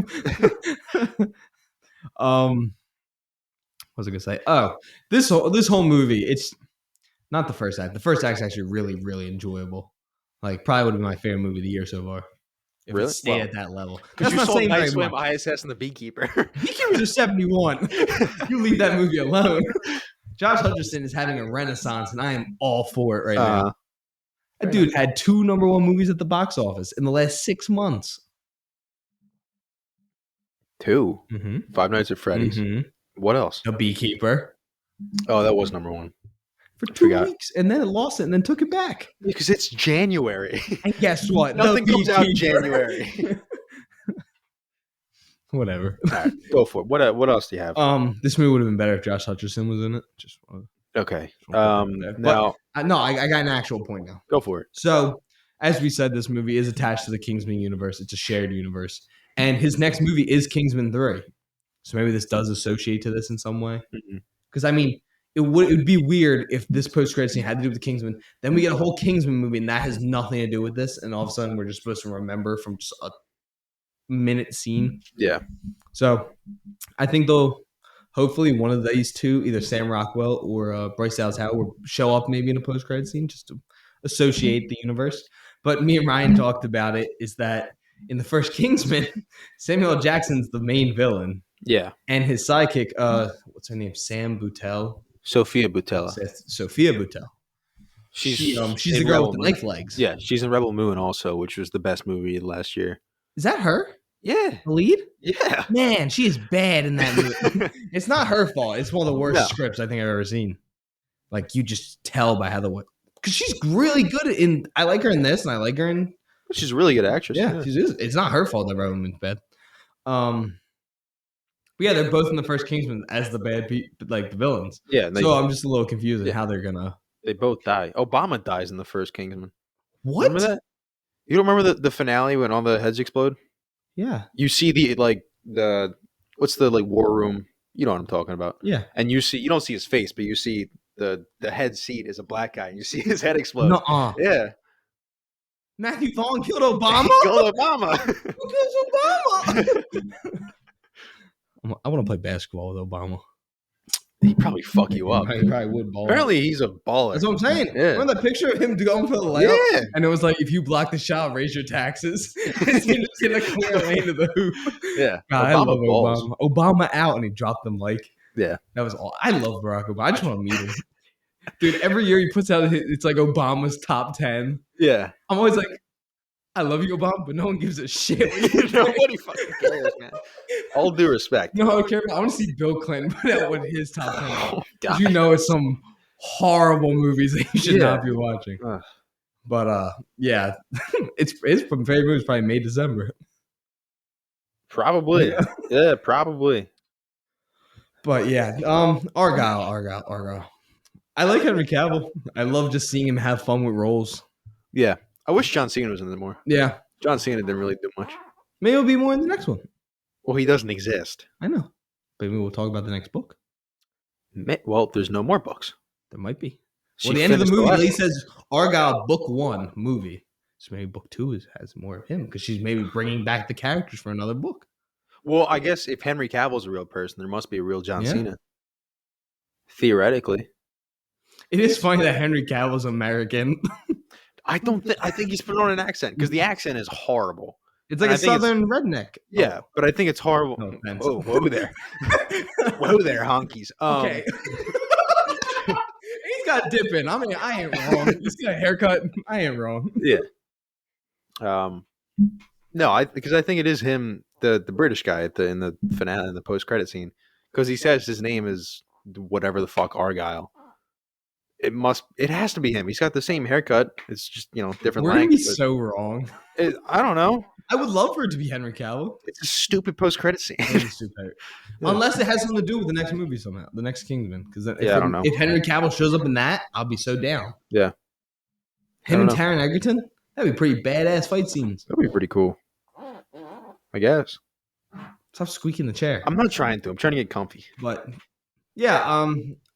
[SPEAKER 1] What was I gonna say? Oh, this whole movie, it's not the first act. The first act's actually really, really enjoyable. Like, probably would have been my favorite movie of the year so far. If
[SPEAKER 2] Really?
[SPEAKER 1] it stayed
[SPEAKER 2] Wow.
[SPEAKER 1] at that level.
[SPEAKER 2] Because
[SPEAKER 1] That's
[SPEAKER 2] you
[SPEAKER 1] not
[SPEAKER 2] saw
[SPEAKER 1] saying
[SPEAKER 2] Night
[SPEAKER 1] very
[SPEAKER 2] Swim,
[SPEAKER 1] much.
[SPEAKER 2] ISS, and The Beekeeper.
[SPEAKER 1] Beekeepers are 71. You leave that movie alone. Josh Hutcherson is having a renaissance, and I am all for it right now. That dude had 2 #1 movies at the box office in the last 6 months.
[SPEAKER 2] 2.
[SPEAKER 1] Mm-hmm.
[SPEAKER 2] Five Nights at Freddy's.
[SPEAKER 1] Mm-hmm.
[SPEAKER 2] What else?
[SPEAKER 1] The Beekeeper.
[SPEAKER 2] Oh, that was #1.
[SPEAKER 1] For 2
[SPEAKER 2] Forgot.
[SPEAKER 1] weeks, and then it lost it, and then took it back.
[SPEAKER 2] Because it's January.
[SPEAKER 1] And guess what?
[SPEAKER 2] Nothing
[SPEAKER 1] The
[SPEAKER 2] comes out in
[SPEAKER 1] Beekeeper.
[SPEAKER 2] January.
[SPEAKER 1] Whatever.
[SPEAKER 2] All right, go for it. What else do you have?
[SPEAKER 1] This movie would have been better if Josh Hutcherson was in it.
[SPEAKER 2] Okay.
[SPEAKER 1] Now, I got an actual point now.
[SPEAKER 2] Go for it.
[SPEAKER 1] So, as we said, this movie is attached to the Kingsman universe. It's a shared universe, and his next movie is Kingsman 3. So maybe this does associate to this in some way. Because I mean, it would be weird if this post-credit scene had to do with the Kingsman. Then we get a whole Kingsman movie, and that has nothing to do with this. And all of a sudden, we're just supposed to remember from just a minute scene.
[SPEAKER 2] Yeah.
[SPEAKER 1] So I think they'll hopefully one of these two, either Sam Rockwell or Bryce Dallas Howard, will show up maybe in a post-credit scene just to associate the universe. But me and Ryan talked about it. Is that in the first Kingsman, Samuel L. Jackson's the main villain.
[SPEAKER 2] Yeah.
[SPEAKER 1] And his sidekick, what's her name? Sam Buttel.
[SPEAKER 2] Sophia Boutella.
[SPEAKER 1] Sophia Buttel. She's the girl with the knife legs.
[SPEAKER 2] Yeah, she's in Rebel Moon also, which was the best movie last year.
[SPEAKER 1] Is that her?
[SPEAKER 2] Yeah.
[SPEAKER 1] The lead?
[SPEAKER 2] Yeah.
[SPEAKER 1] Man, she is bad in that movie. It's not her fault. It's one of the worst scripts I think I've ever seen. Like, you just tell by how because she's really good in. I like her in this, and I like her in.
[SPEAKER 2] She's a really good actress.
[SPEAKER 1] Yeah, she is. It's not her fault that Rebel Moon's bad. But yeah, they're both in the first Kingsman as the the villains.
[SPEAKER 2] Yeah.
[SPEAKER 1] So I'm just a little confused at how they're gonna.
[SPEAKER 2] They both die. Obama dies in the first Kingsman.
[SPEAKER 1] What?
[SPEAKER 2] Remember that? You don't remember the finale when all the heads explode?
[SPEAKER 1] Yeah.
[SPEAKER 2] You see the what's the war room? You know what I'm talking about.
[SPEAKER 1] Yeah.
[SPEAKER 2] And you don't see his face, but you see the head seat is a black guy, and you see his head explode.
[SPEAKER 1] Nuh-uh.
[SPEAKER 2] Yeah.
[SPEAKER 1] Matthew Vaughn killed Obama.
[SPEAKER 2] Killed Obama.
[SPEAKER 1] Who kills Obama? I want to play basketball with Obama.
[SPEAKER 2] He'd probably fuck you up.
[SPEAKER 1] He probably would ball.
[SPEAKER 2] Apparently, he's a baller.
[SPEAKER 1] That's what I'm saying.
[SPEAKER 2] Yeah.
[SPEAKER 1] Remember that picture of him going for the layup?
[SPEAKER 2] Yeah.
[SPEAKER 1] And it was like, if you block the shot, raise your taxes. He's just in a clear lane to the hoop.
[SPEAKER 2] Yeah.
[SPEAKER 1] God, I love
[SPEAKER 2] balls.
[SPEAKER 1] Obama. Obama out, and he dropped them like.
[SPEAKER 2] Yeah.
[SPEAKER 1] That was all. I love Barack Obama. I just want to meet him. Dude, every year he puts out, it's like Obama's top 10.
[SPEAKER 2] Yeah.
[SPEAKER 1] I'm always like, I love you, Obama, but no one gives a shit.
[SPEAKER 2] Nobody fucking cares, man. All due respect.
[SPEAKER 1] No, I don't care. I want to see Bill Clinton put out what his top 10 are.
[SPEAKER 2] Oh, God.
[SPEAKER 1] You know it's some horrible movies that you should not be watching. But yeah, it's from favorite movies probably May, December.
[SPEAKER 2] Probably. Yeah, probably.
[SPEAKER 1] But yeah, Argylle. I like Henry Cavill. I love just seeing him have fun with roles.
[SPEAKER 2] Yeah, I wish John Cena was in it more.
[SPEAKER 1] Yeah.
[SPEAKER 2] John Cena didn't really do much.
[SPEAKER 1] Maybe it'll be more in the next one.
[SPEAKER 2] Well, he doesn't exist.
[SPEAKER 1] I know. Maybe we'll talk about the next book.
[SPEAKER 2] Well, there's no more books.
[SPEAKER 1] There might be.
[SPEAKER 2] She
[SPEAKER 1] Well, the end of the
[SPEAKER 2] finished
[SPEAKER 1] movie,
[SPEAKER 2] last
[SPEAKER 1] Lee
[SPEAKER 2] one.
[SPEAKER 1] says Argylle book 1 movie. So maybe book 2 has more of him because she's maybe bringing back the characters for another book.
[SPEAKER 2] Well, I guess if Henry Cavill's a real person, there must be a real John
[SPEAKER 1] Yeah.
[SPEAKER 2] Cena. Theoretically.
[SPEAKER 1] It is funny that Henry Cavill's American.
[SPEAKER 2] I think he's putting on an accent because the accent is horrible.
[SPEAKER 1] It's like
[SPEAKER 2] And
[SPEAKER 1] a
[SPEAKER 2] I think
[SPEAKER 1] southern redneck.
[SPEAKER 2] Yeah, but I think it's horrible.
[SPEAKER 1] No offense.
[SPEAKER 2] Whoa there. Whoa there, honkies.
[SPEAKER 1] Okay. He's got dip in. I mean, I ain't wrong. He's got a haircut. I ain't wrong.
[SPEAKER 2] Yeah. No, because I think it is him, the British guy in the finale, in the post credit scene, because he says his name is whatever the fuck Argylle. It has to be him. He's got the same haircut. It's just different
[SPEAKER 1] We're gonna be
[SPEAKER 2] length.
[SPEAKER 1] so wrong.
[SPEAKER 2] I don't know.
[SPEAKER 1] I would love for it to be Henry Cavill.
[SPEAKER 2] It's a stupid post credit scene.
[SPEAKER 1] It is stupid. Unless it has something to do with the next movie somehow, the next Kingsman. Because
[SPEAKER 2] I don't know.
[SPEAKER 1] If Henry Cavill shows up in that, I'll be so down.
[SPEAKER 2] Yeah.
[SPEAKER 1] Him and
[SPEAKER 2] know.
[SPEAKER 1] Taron Egerton, that'd be pretty badass fight scenes.
[SPEAKER 2] That'd be pretty cool. I guess.
[SPEAKER 1] Stop squeaking the chair.
[SPEAKER 2] I'm not trying to. I'm trying to get comfy.
[SPEAKER 1] But yeah,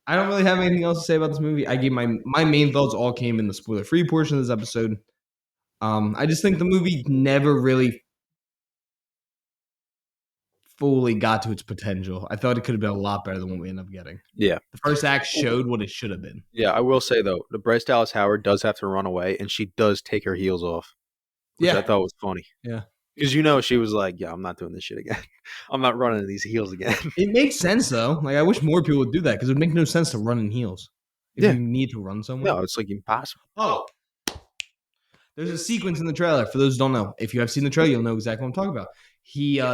[SPEAKER 1] I don't really have anything else to say about this movie. I gave my main thoughts all came in the spoiler-free portion of this episode. I just think the movie never really fully got to its potential. I thought it could have been a lot better than what we ended up getting.
[SPEAKER 2] Yeah.
[SPEAKER 1] The first act showed what it should have been.
[SPEAKER 2] Yeah, I will say though, the Bryce Dallas Howard does have to run away, and she does take her heels off, which I thought was funny.
[SPEAKER 1] Yeah.
[SPEAKER 2] Because she was like, "Yeah, I'm not doing this shit again. I'm not running in these heels again."
[SPEAKER 1] It makes sense though. Like I wish more people would do that because it would make no sense to run in heels if
[SPEAKER 2] Yeah.
[SPEAKER 1] you need to run somewhere.
[SPEAKER 2] No, it's like impossible.
[SPEAKER 1] Oh, there's a sequence in the trailer. For those who don't know, if you have seen the trailer, you'll know exactly what I'm talking about.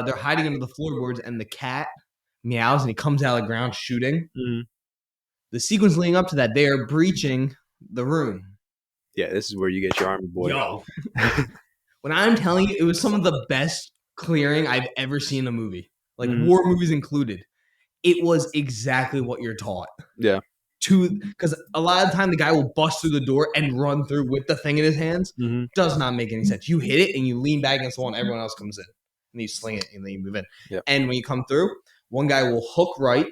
[SPEAKER 1] They're hiding under the floorboards, and the cat meows, and he comes out of the ground shooting.
[SPEAKER 2] Mm-hmm.
[SPEAKER 1] The sequence leading up to that, they are breaching the room.
[SPEAKER 2] Yeah, this is where you get your army boy.
[SPEAKER 1] Yo, when I'm telling you, it was some of the best clearing I've ever seen in a movie, like war movies included. It was exactly what you're taught.
[SPEAKER 2] Yeah.
[SPEAKER 1] Because a lot of the time the guy will bust through the door and run through with the thing in his hands.
[SPEAKER 2] Mm-hmm.
[SPEAKER 1] Does not make any sense. You hit it and you lean back against the wall and everyone else comes in. And you sling it and then you move in.
[SPEAKER 2] Yep.
[SPEAKER 1] And when you come through, one guy will hook right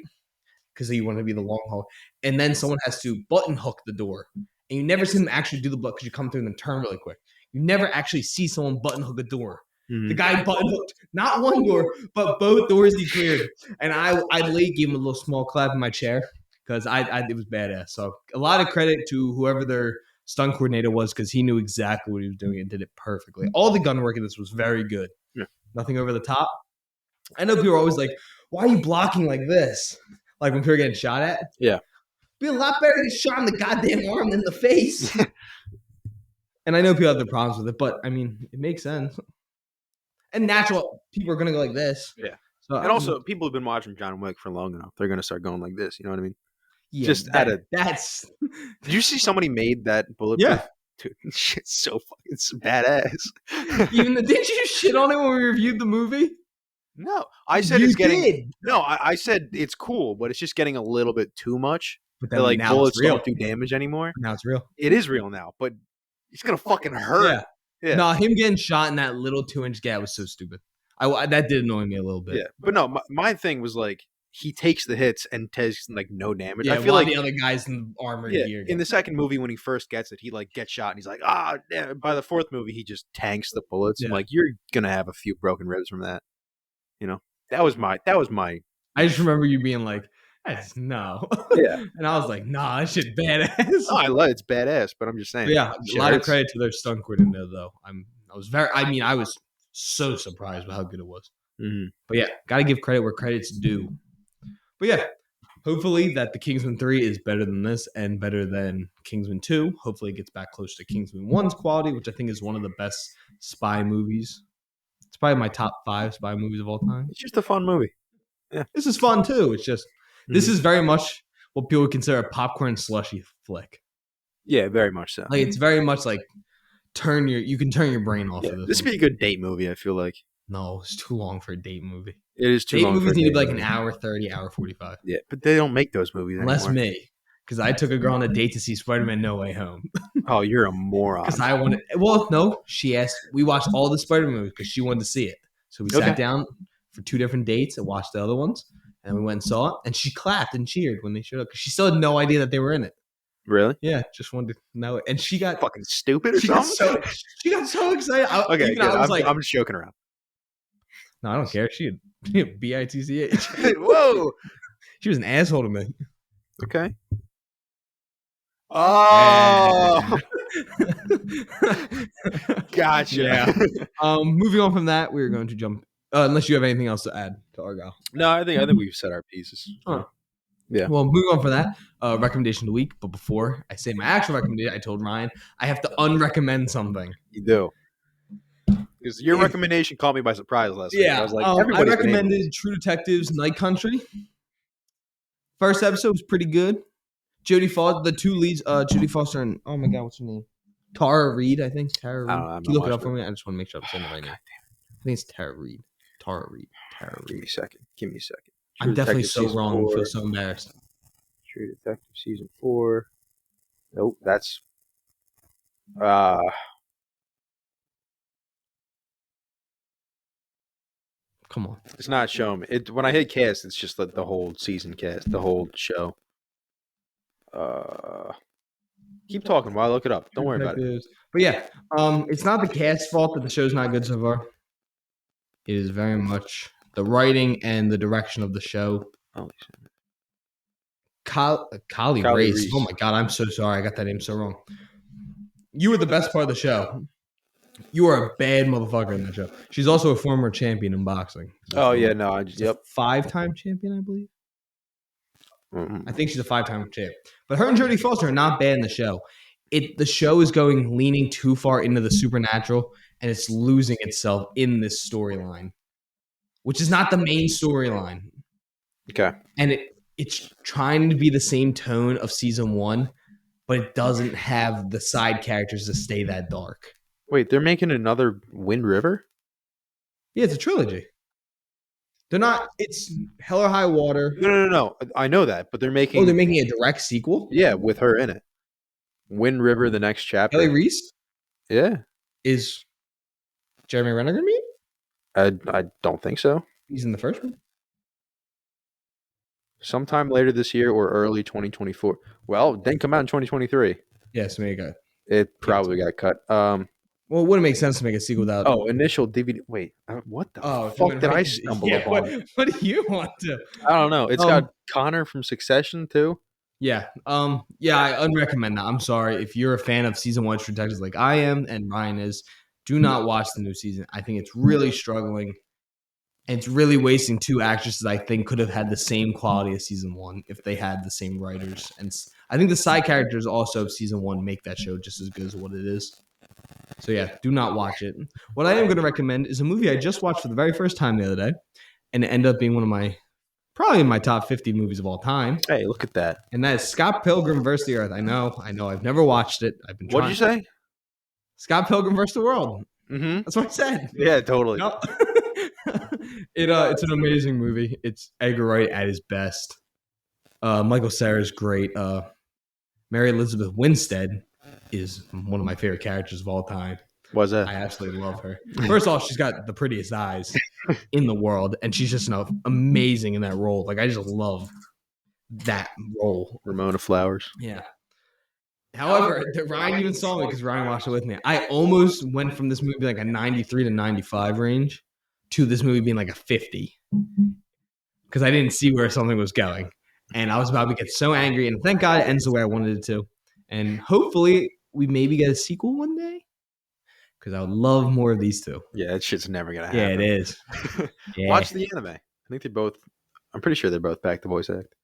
[SPEAKER 1] because you want to be the long haul. And then someone has to button hook the door. And you never see them actually do the block because you come through and then turn really quick. You never actually see someone button hook a door.
[SPEAKER 2] Mm-hmm.
[SPEAKER 1] The guy button hooked not one door, but both doors he cleared. And I late gave him a little small clap in my chair because it was badass. So a lot of credit to whoever their stunt coordinator was because he knew exactly what he was doing and did it perfectly. All the gun work in this was very good.
[SPEAKER 2] Yeah.
[SPEAKER 1] Nothing over the top. I know people are always like, why are you blocking like this? Like when people are getting shot at?
[SPEAKER 2] Yeah.
[SPEAKER 1] Be a lot better to get shot in the goddamn arm than the face. And I know people have their problems with it, but I mean, it makes sense. And natural, people are going to go like this.
[SPEAKER 2] Yeah.
[SPEAKER 1] So,
[SPEAKER 2] And also, people have been watching John Wick for long enough. They're going to start going like this. You know what I mean?
[SPEAKER 1] yeah,
[SPEAKER 2] just
[SPEAKER 1] that's.
[SPEAKER 2] Did you see somebody made that bulletproof?
[SPEAKER 1] Yeah.
[SPEAKER 2] Dude, shit's so fucking badass.
[SPEAKER 1] Did you shit on it when we reviewed the movie?
[SPEAKER 2] No, I said
[SPEAKER 1] You
[SPEAKER 2] it's getting.
[SPEAKER 1] did.
[SPEAKER 2] No, I said it's cool, but it's just getting a little bit too much.
[SPEAKER 1] But
[SPEAKER 2] That, like
[SPEAKER 1] now
[SPEAKER 2] bullets
[SPEAKER 1] it's real.
[SPEAKER 2] don't do damage anymore.
[SPEAKER 1] Now it's real.
[SPEAKER 2] It is real now, but it's gonna fucking hurt. Yeah.
[SPEAKER 1] No, him getting shot in that little 2-inch gap was so stupid. That did annoy me a little bit.
[SPEAKER 2] Yeah, but no, my thing was like he takes the hits and takes like no damage.
[SPEAKER 1] Yeah,
[SPEAKER 2] I feel
[SPEAKER 1] while
[SPEAKER 2] like
[SPEAKER 1] the other guys in armored gear.
[SPEAKER 2] in the second movie when he first gets it, he like gets shot and he's like, yeah. By the fourth movie, he just tanks the bullets. I'm like, you're gonna have a few broken ribs from that. You know, that was my.
[SPEAKER 1] I just remember you being like, no.
[SPEAKER 2] Yeah.
[SPEAKER 1] And I was like, nah, that shit badass.
[SPEAKER 2] Oh, I love it. It's badass, but I'm just saying.
[SPEAKER 1] But yeah, a lot of credit to their stunt coordinator though. I was so surprised with how good it was.
[SPEAKER 2] Mm-hmm.
[SPEAKER 1] But yeah, gotta give credit where credit's due. But yeah, hopefully that the Kingsman 3 is better than this and better than Kingsman 2. Hopefully it gets back close to Kingsman 1's quality, which I think is one of the best spy movies. It's probably my top 5 spy movies of all time.
[SPEAKER 2] It's just a fun movie. Yeah.
[SPEAKER 1] This is fun too. It's just this is very much what people would consider a popcorn slushy flick.
[SPEAKER 2] Yeah, very much so.
[SPEAKER 1] Like it's very much like you can turn your brain off of this.
[SPEAKER 2] This would be a good date movie, I feel like.
[SPEAKER 1] No, it's too long for a date movie.
[SPEAKER 2] It is too
[SPEAKER 1] Date
[SPEAKER 2] long.
[SPEAKER 1] movies
[SPEAKER 2] for a
[SPEAKER 1] need to
[SPEAKER 2] date
[SPEAKER 1] be like
[SPEAKER 2] movie.
[SPEAKER 1] an hour 30, hour 45.
[SPEAKER 2] Yeah, but they don't make those movies anymore.
[SPEAKER 1] Unless me. because I took a girl on a date to see Spider-Man No Way Home.
[SPEAKER 2] Oh, you're a moron.
[SPEAKER 1] Because I wanted. Well, no, she asked. We watched all the Spider-Man movies because she wanted to see it. So we sat down for 2 different dates and watched the other ones, and we went and saw it. And she clapped and cheered when they showed up because she still had no idea that they were in it.
[SPEAKER 2] Really?
[SPEAKER 1] Yeah, just wanted to know it. And she got
[SPEAKER 2] fucking stupid or something.
[SPEAKER 1] She got so excited.
[SPEAKER 2] Okay, good. I was like, I'm just joking around.
[SPEAKER 1] No, I don't care. She had bitch.
[SPEAKER 2] Whoa.
[SPEAKER 1] She was an asshole to me.
[SPEAKER 2] Okay. Oh. Gotcha.
[SPEAKER 1] Yeah. Moving on from that, we're going to jump. Unless you have anything else to add to Argylle.
[SPEAKER 2] No, I think we've said our pieces. Yeah.
[SPEAKER 1] Well, moving on from that, recommendation of the week. But before I say my actual recommendation, I told Ryan I have to unrecommend something.
[SPEAKER 2] You do. Because your recommendation caught me by surprise last week.
[SPEAKER 1] Yeah.
[SPEAKER 2] I was like,
[SPEAKER 1] I recommended True Detectives Night Country. First episode was pretty good. Jodie Foster, the 2 leads, Jodie Foster and, oh my God, what's her name? Tara Reid, I think. Tara Reid. Can you look it up for me? I just want to make sure I'm saying the right name. I think it's Tara Reid. Tara Reid.
[SPEAKER 2] Give me a second.
[SPEAKER 1] True I'm definitely so wrong. I feel so embarrassed.
[SPEAKER 2] True Detective Season 4. Nope, that's...
[SPEAKER 1] Come on.
[SPEAKER 2] It's not showing me. When I hit cast, it's just the whole season cast, the whole show. Keep talking while I look it up. Don't worry about it.
[SPEAKER 1] But yeah, it's not the cast's fault that the show's not good so far. It is very much the writing and the direction of the show. Kali Reese. Oh my God, I'm so sorry. I got that name so wrong. You were the best part of the show. You are a bad motherfucker in that show. She's also a former champion in boxing.
[SPEAKER 2] Oh yeah, no, yep.
[SPEAKER 1] 5-time champion, I believe. I think she's a 5-time champ. But her and Jodie Foster are not bad in the show. The show is leaning too far into the supernatural, and it's losing itself in this storyline, which is not the main storyline.
[SPEAKER 2] Okay.
[SPEAKER 1] And it's trying to be the same tone of season 1, but it doesn't have the side characters to stay that dark.
[SPEAKER 2] Wait, they're making another Wind River?
[SPEAKER 1] Yeah, it's a trilogy. They're not. It's Hell or High Water.
[SPEAKER 2] No. I know that, but they're making.
[SPEAKER 1] Oh, they're making a direct sequel.
[SPEAKER 2] Yeah, with her in it. Wind River, the next chapter.
[SPEAKER 1] Kelly Reese.
[SPEAKER 2] Yeah.
[SPEAKER 1] Is Jeremy Renner gonna be?
[SPEAKER 2] I don't think so.
[SPEAKER 1] He's in the first one.
[SPEAKER 2] Sometime later this year or early 2024. Well, it didn't come out in 2023.
[SPEAKER 1] Yes, maybe it got.
[SPEAKER 2] It probably got cut.
[SPEAKER 1] Well, it wouldn't make sense to make a sequel without.
[SPEAKER 2] Oh, initial DVD. Wait, what the fuck did I stumble upon?
[SPEAKER 1] What do you want to?
[SPEAKER 2] I don't know. It's got Connor from Succession too.
[SPEAKER 1] Yeah. Yeah, I unrecommend that. I'm sorry if you're a fan of season 1 True Detectives like I am and Ryan is. Do not watch the new season. I think it's really struggling, and it's really wasting 2 actresses. I think could have had the same quality as season 1 if they had the same writers. And I think the side characters also of season 1 make that show just as good as what it is. So yeah, do not watch it. What I am going to recommend is a movie I just watched for the very first time the other day, and it ended up being one of probably in my top 50 movies of all time.
[SPEAKER 2] Hey, look at that.
[SPEAKER 1] And that is Scott Pilgrim vs. the Earth. I know. I've never watched it. I've been trying.
[SPEAKER 2] What did you say?
[SPEAKER 1] Scott Pilgrim vs. the World.
[SPEAKER 2] Mm-hmm.
[SPEAKER 1] That's what I said.
[SPEAKER 2] Yeah, totally.
[SPEAKER 1] No. It's an amazing movie. It's Edgar Wright at his best. Michael Cera's great. Mary Elizabeth Winstead is one of my favorite characters of all time.
[SPEAKER 2] Was that?
[SPEAKER 1] I absolutely love her. First off, she's got the prettiest eyes in the world, and she's just amazing in that role. Like, I just love that role.
[SPEAKER 2] Ramona Flowers.
[SPEAKER 1] Yeah. However, Ryan even saw me because Ryan watched it with me. I almost went from this movie like a 93 to 95 range to this movie being like a 50 because I didn't see where something was going. And I was about to get so angry, and thank God it ends the way I wanted it to. And hopefully we maybe get a sequel one day because I would love more of these 2.
[SPEAKER 2] Yeah, that shit's never going to happen.
[SPEAKER 1] Yeah, it is. Yeah.
[SPEAKER 2] Watch the anime. I think I'm pretty sure they're both back to voice act.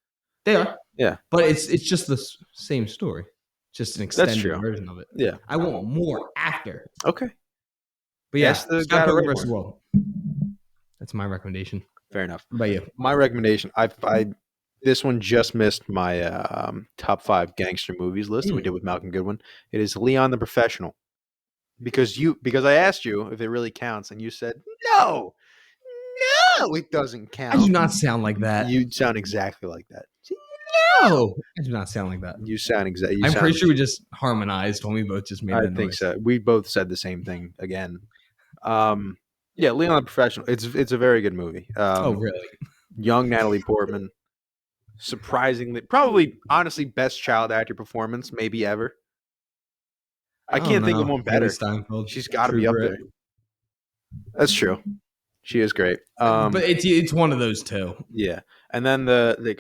[SPEAKER 1] They are.
[SPEAKER 2] Yeah.
[SPEAKER 1] But it's just the same story. Just an extended version of it.
[SPEAKER 2] Yeah.
[SPEAKER 1] I want more after.
[SPEAKER 2] Okay.
[SPEAKER 1] But yeah, Scott Pilgrim vs. the World. That's my recommendation.
[SPEAKER 2] Fair enough.
[SPEAKER 1] What about you?
[SPEAKER 2] My recommendation, this one just missed my top 5 gangster movies list that we did with Malcolm Goodwin. It is Leon the Professional. Because I asked you if it really counts, and you said, no, it doesn't count.
[SPEAKER 1] I do not sound like that.
[SPEAKER 2] You sound exactly like that.
[SPEAKER 1] No, I do not sound like that.
[SPEAKER 2] You sound exactly.
[SPEAKER 1] I'm pretty sure we just harmonized when we both just made that
[SPEAKER 2] I think
[SPEAKER 1] noise.
[SPEAKER 2] so. We both said the same thing again. Yeah, Leon the Professional. It's a very good movie.
[SPEAKER 1] Oh, really?
[SPEAKER 2] Young Natalie Portman, surprisingly, probably honestly best child actor performance maybe ever. I can't think of one better.
[SPEAKER 1] Steinfeld,
[SPEAKER 2] She's got to
[SPEAKER 1] True
[SPEAKER 2] be up
[SPEAKER 1] Grit.
[SPEAKER 2] there. That's true. She is great.
[SPEAKER 1] But it's one of those two.
[SPEAKER 2] Yeah, and then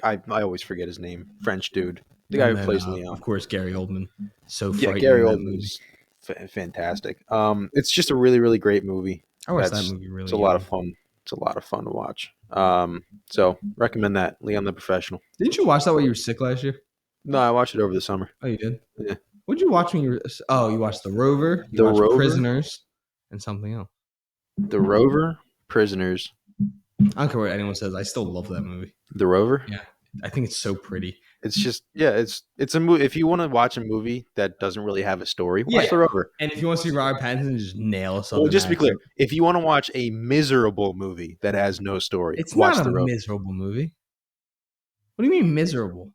[SPEAKER 2] I always forget his name. French dude, the guy who plays Leon.
[SPEAKER 1] Of course, Gary Oldman. So
[SPEAKER 2] Yeah,
[SPEAKER 1] frightening.
[SPEAKER 2] Gary
[SPEAKER 1] in that
[SPEAKER 2] Oldman
[SPEAKER 1] movie.
[SPEAKER 2] is fantastic. It's just a really, really great movie.
[SPEAKER 1] I watched that movie really.
[SPEAKER 2] It's a lot of fun. It's a lot of fun to watch. So recommend that, Leon the Professional.
[SPEAKER 1] Didn't you watch that while you were sick last year?
[SPEAKER 2] No, I watched it over the summer.
[SPEAKER 1] Oh, you did?
[SPEAKER 2] Yeah.
[SPEAKER 1] What did you watch when you were? Oh, you watched The Rover. You
[SPEAKER 2] The
[SPEAKER 1] watched
[SPEAKER 2] Rover?
[SPEAKER 1] Prisoners, and something else.
[SPEAKER 2] The Rover, Prisoners.
[SPEAKER 1] I don't care what anyone says. I still love that movie.
[SPEAKER 2] The Rover.
[SPEAKER 1] Yeah, I think it's so pretty.
[SPEAKER 2] It's just it's a movie. If you want to watch a movie that doesn't really have a story, watch The Rover.
[SPEAKER 1] And if you want to see Robert Pattinson just nail us,
[SPEAKER 2] well, just to be clear, if you want to watch a miserable movie that has no story,
[SPEAKER 1] it's
[SPEAKER 2] watch
[SPEAKER 1] not
[SPEAKER 2] The
[SPEAKER 1] a
[SPEAKER 2] Rover.
[SPEAKER 1] miserable movie. What do you mean miserable?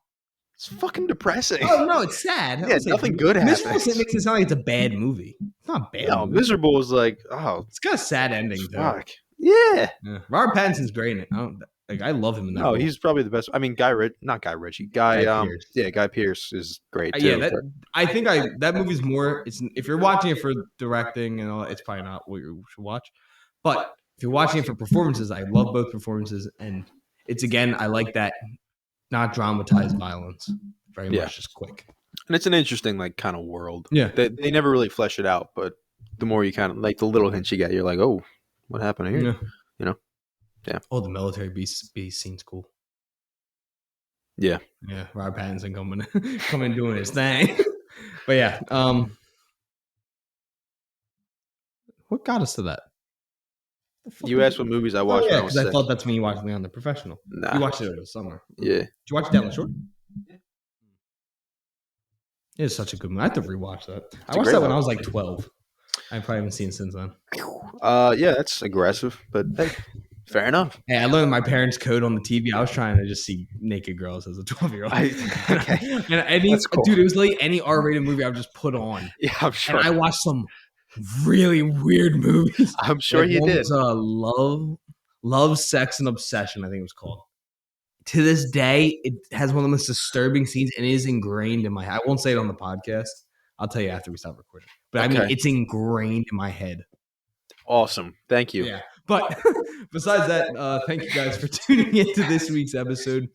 [SPEAKER 2] It's fucking depressing.
[SPEAKER 1] Oh no, it's sad.
[SPEAKER 2] Yeah, nothing good happens.
[SPEAKER 1] Miserable makes it sound like it's a bad movie. It's not a bad.
[SPEAKER 2] No,
[SPEAKER 1] movie.
[SPEAKER 2] miserable is like, oh,
[SPEAKER 1] It's got a sad ending though.
[SPEAKER 2] fuck. Yeah.
[SPEAKER 1] Robert Pattinson's great in it. I love him in that.
[SPEAKER 2] No,
[SPEAKER 1] role.
[SPEAKER 2] he's probably the best. I mean, Guy Ritchie.
[SPEAKER 1] Guy Pearce.
[SPEAKER 2] Yeah, Guy Pearce is great too.
[SPEAKER 1] That movie's more. It's if you're watching it for directing and all, it's probably not what you should watch. But if you're watching it for performances, I love both performances, and it's again, I like that not dramatized violence, very much just quick.
[SPEAKER 2] And it's an interesting like kind of world.
[SPEAKER 1] Yeah,
[SPEAKER 2] they never really flesh it out, but the more you kind of like the little hints you get, you're like, oh, what happened here?
[SPEAKER 1] Yeah.
[SPEAKER 2] You know. Yeah.
[SPEAKER 1] Oh, the military beast scene's cool.
[SPEAKER 2] Yeah.
[SPEAKER 1] Yeah. Robert Pattinson coming doing his thing. But yeah. What got us to that?
[SPEAKER 2] You asked what movies I watched when I was
[SPEAKER 1] because
[SPEAKER 2] sick.
[SPEAKER 1] I thought that's when you watched Leon the Professional.
[SPEAKER 2] Nah.
[SPEAKER 1] You watched it over the summer.
[SPEAKER 2] Yeah.
[SPEAKER 1] Did you watch Down the Shore? It is such a good movie. I have to rewatch that. I watched that when I was like 12. I probably haven't seen it since then.
[SPEAKER 2] Yeah, that's aggressive, but hey, fair enough.
[SPEAKER 1] Hey, I learned my parents' code on the TV. I was trying to just see naked girls as a 12-year-old.
[SPEAKER 2] Okay.
[SPEAKER 1] And
[SPEAKER 2] cool.
[SPEAKER 1] Dude, it was like any R-rated movie I would just put on.
[SPEAKER 2] Yeah, I'm sure.
[SPEAKER 1] And I watched some really weird movies.
[SPEAKER 2] I'm sure
[SPEAKER 1] like
[SPEAKER 2] you
[SPEAKER 1] one
[SPEAKER 2] did.
[SPEAKER 1] Was, Love, Sex, and Obsession, I think it was called. To this day, it has one of the most disturbing scenes and it is ingrained in my head. I won't say it on the podcast. I'll tell you after we stop recording. But I mean, it's ingrained in my head.
[SPEAKER 2] Awesome. Thank you.
[SPEAKER 1] Yeah. But besides that, thank you guys for tuning into this week's episode.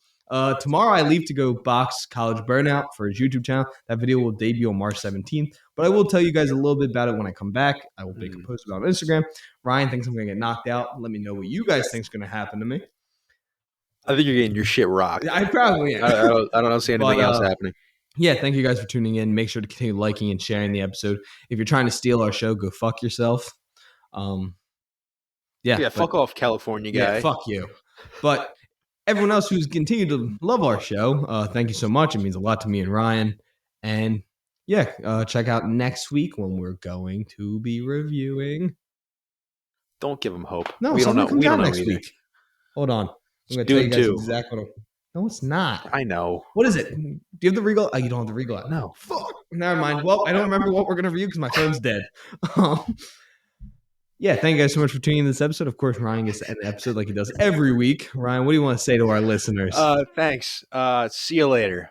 [SPEAKER 1] Tomorrow I leave to go box College Burnout for his YouTube channel. That video will debut on March 17th. But I will tell you guys a little bit about it when I come back. I will make a post about it on Instagram. Ryan thinks I'm going to get knocked out. Let me know what you guys think is going to happen to me.
[SPEAKER 2] I think you're getting your shit rocked.
[SPEAKER 1] I probably am.
[SPEAKER 2] I don't see anything else happening.
[SPEAKER 1] Yeah, thank you guys for tuning in. Make sure to continue liking and sharing the episode. If you're trying to steal our show, go fuck yourself.
[SPEAKER 2] Fuck off, California guy.
[SPEAKER 1] Yeah, fuck you. But everyone else who's continued to love our show, thank you so much. It means a lot to me and Ryan. And check out next week when we're going to be reviewing.
[SPEAKER 2] Don't give them hope.
[SPEAKER 1] No,
[SPEAKER 2] we don't know. We don't know
[SPEAKER 1] next
[SPEAKER 2] either.
[SPEAKER 1] week. Hold on. I'm going to
[SPEAKER 2] Dune
[SPEAKER 1] tell you guys
[SPEAKER 2] 2.
[SPEAKER 1] exactly what No, it's not.
[SPEAKER 2] I know.
[SPEAKER 1] What is it? Do you have the Regal? Oh, you don't have the Regal app.
[SPEAKER 2] No.
[SPEAKER 1] Fuck. Never mind. Well, I don't remember what we're going to review because my phone's dead. Thank you guys so much for tuning in this episode. Of course, Ryan gets to end the episode like he does every week. Ryan, what do you want to say to our listeners?
[SPEAKER 2] Thanks. See you later.